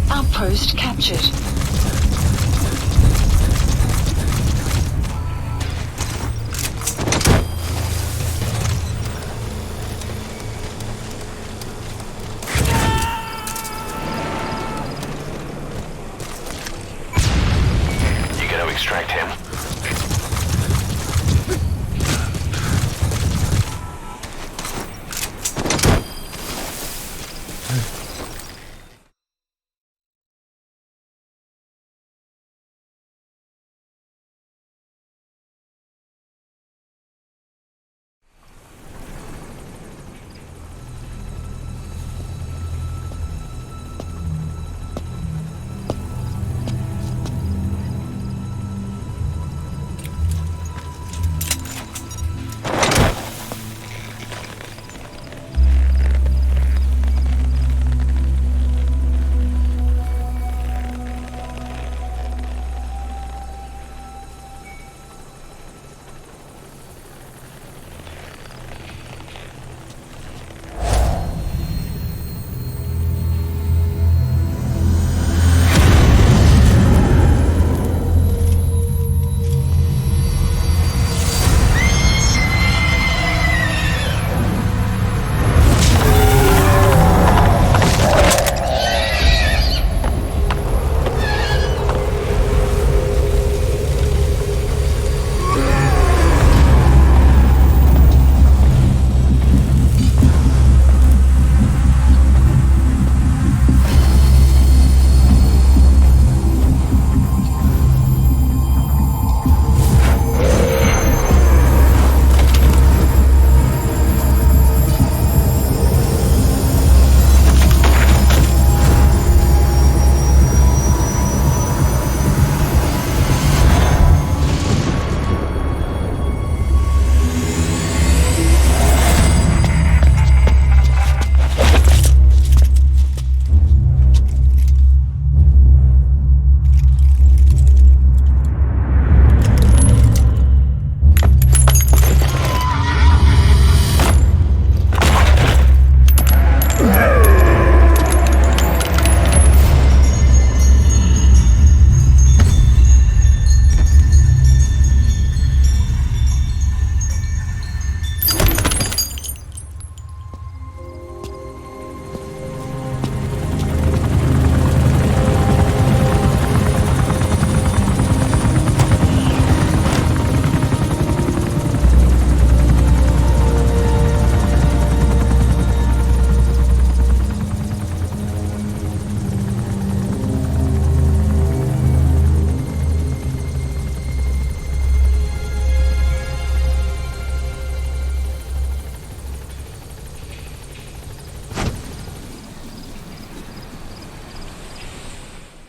Outpost captured. You gonna extract him?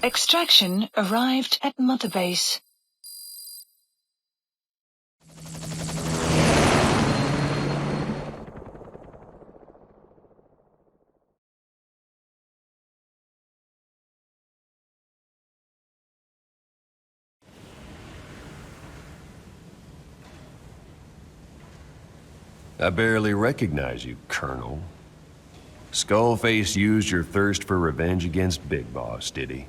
Extraction arrived at Mother Base. I barely recognize you, Colonel. Skullface used your thirst for revenge against Big Boss, did he?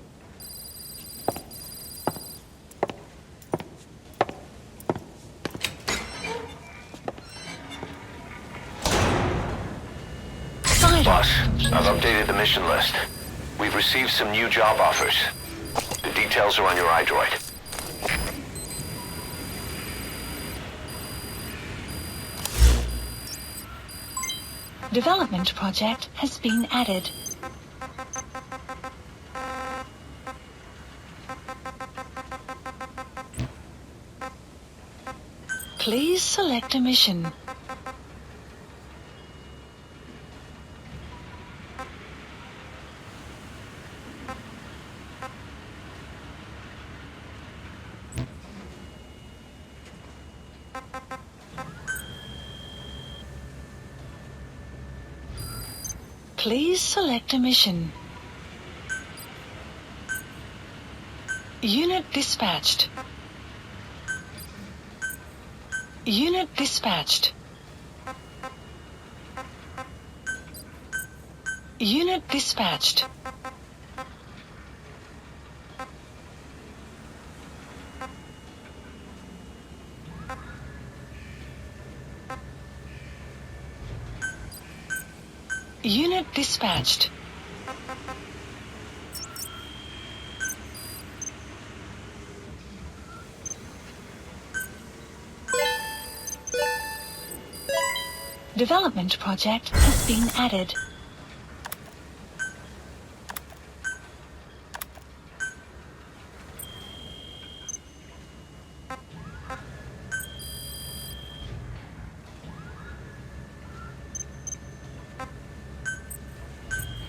Boss, I've updated the mission list. We've received some new job offers. The details are on your iDroid. Development project has been added. Please select a mission. Please select a mission. Unit dispatched. Unit dispatched. Unit dispatched. Unit dispatched. Development project has been added.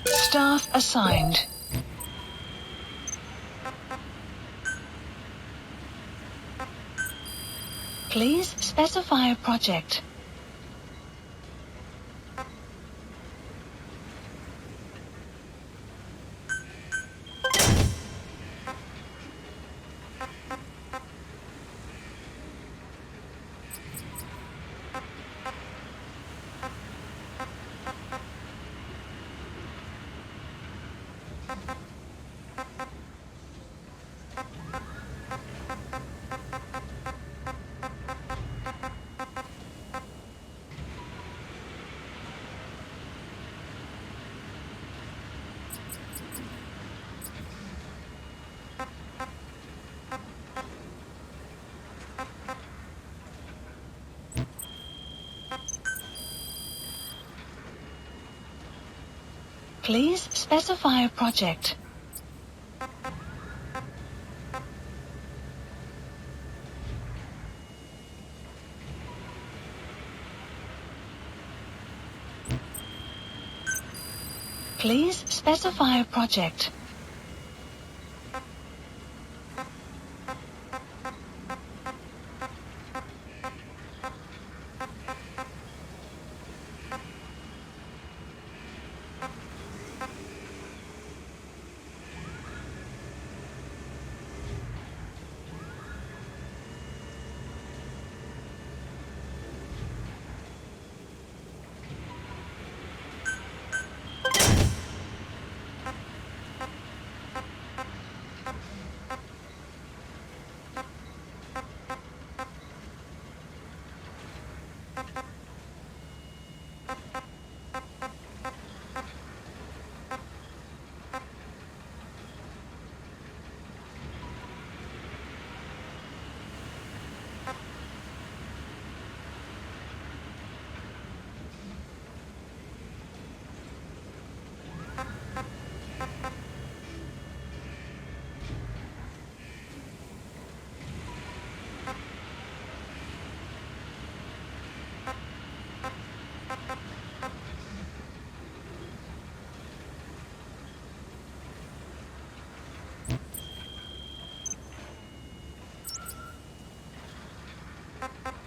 Staff assigned. Please specify a project. Please specify a project. Please specify a project.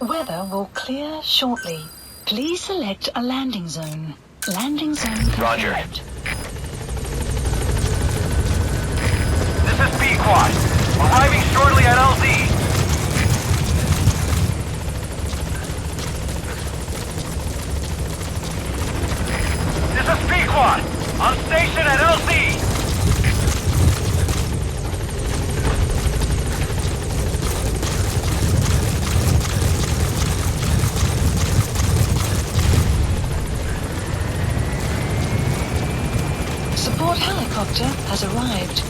Weather will clear shortly. Please select a landing zone. Landing zone confirmed. Roger. This is B-Quad. Arriving shortly at LZ. This is B-Quad. On station at LZ. Support helicopter has arrived.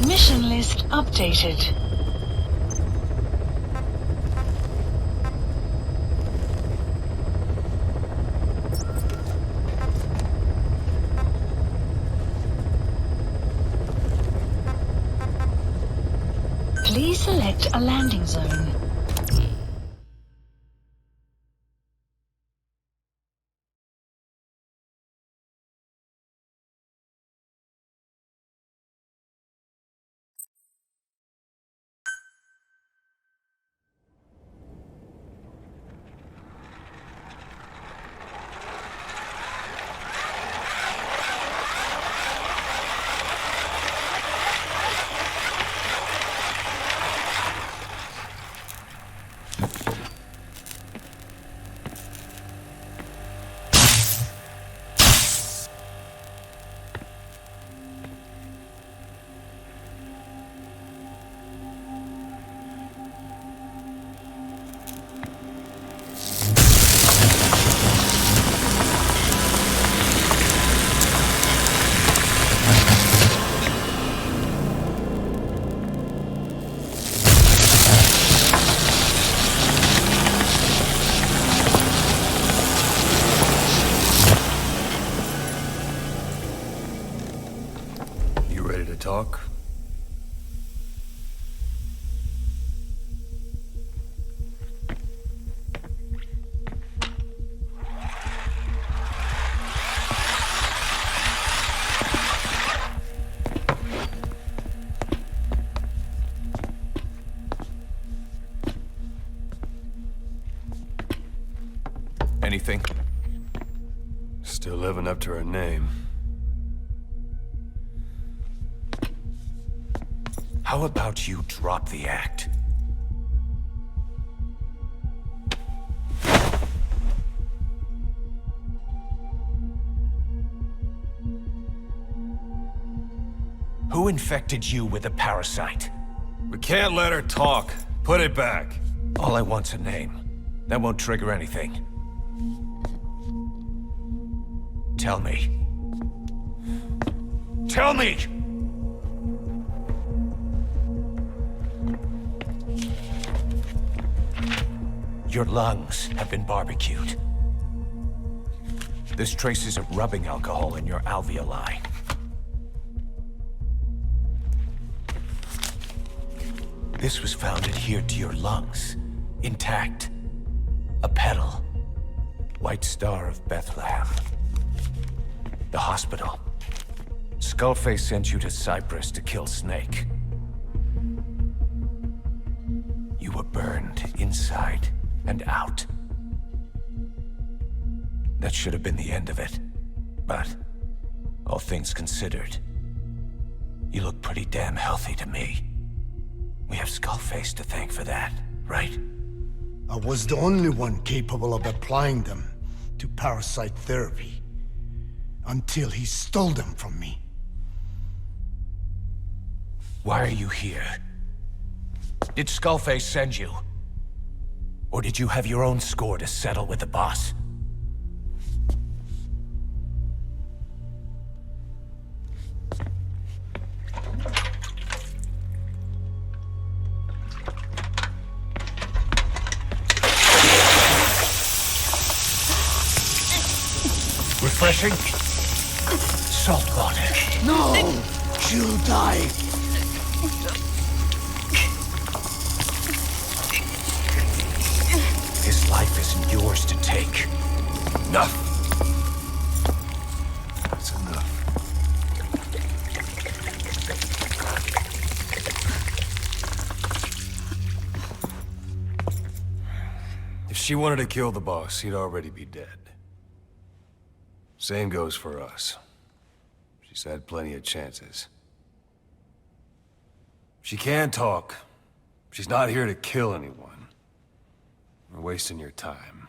Mission list updated. Please select a landing zone. Talk? Anything? Still living up to her name. How about you drop the act? Who infected you with a parasite? We can't let her talk. Put it back. All I want's a name. That won't trigger anything. Tell me. Tell me! Your lungs have been barbecued. There's traces of rubbing alcohol in your alveoli. This was found adhered to your lungs, intact. A petal. White Star of Bethlehem. The hospital. Skullface sent you to Cyprus to kill Snake. You were burned inside and out. That should have been the end of it. But, all things considered, you look pretty damn healthy to me. We have Skullface to thank for that, right? I was the only one capable of applying them to parasite therapy. Until he stole them from me. Why are you here? Did Skullface send you? Or did you have your own score to settle with the boss? Refreshing? Salt water. No! She'll die! His life isn't yours to take. Enough. That's enough. If she wanted to kill the boss, he'd already be dead. Same goes for us. She's had plenty of chances. She can talk. She's not here to kill anyone. We're wasting your time.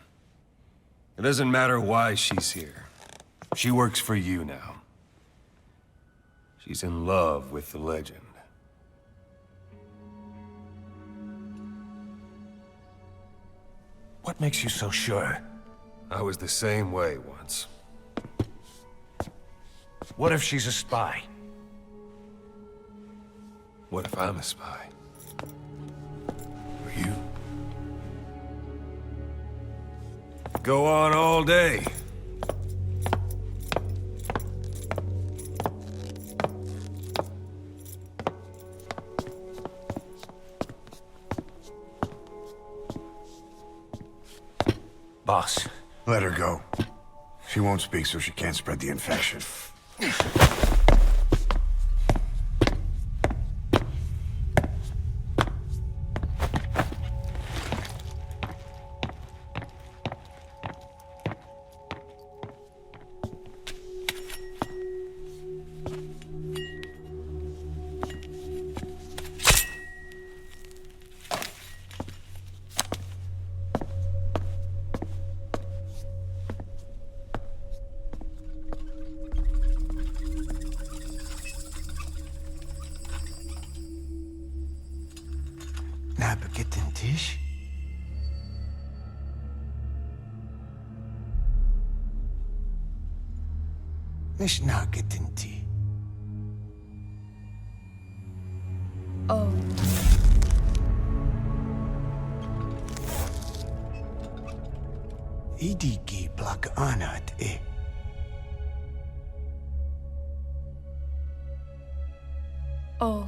It doesn't matter why she's here. She works for you now. She's in love with the legend. What makes you so sure? I was the same way once. What if she's a spy? What if I'm a spy? For you? Go on all day. Boss. Let her go. She won't speak, so she can't spread the infection. Nabaget den Tisch? Nicht naget den Tee. Oh. Idiki plak anat e. Oh.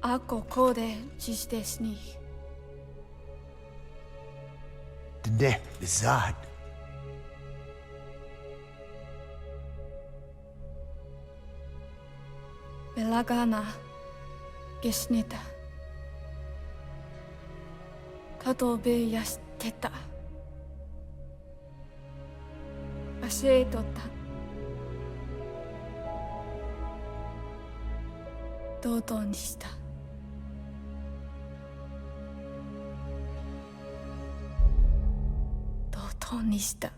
Ako kode dziś desni. Dne bizad. Belagana gesneta. Kato be yasteta. Asetota. Dodoにした。ドドにした。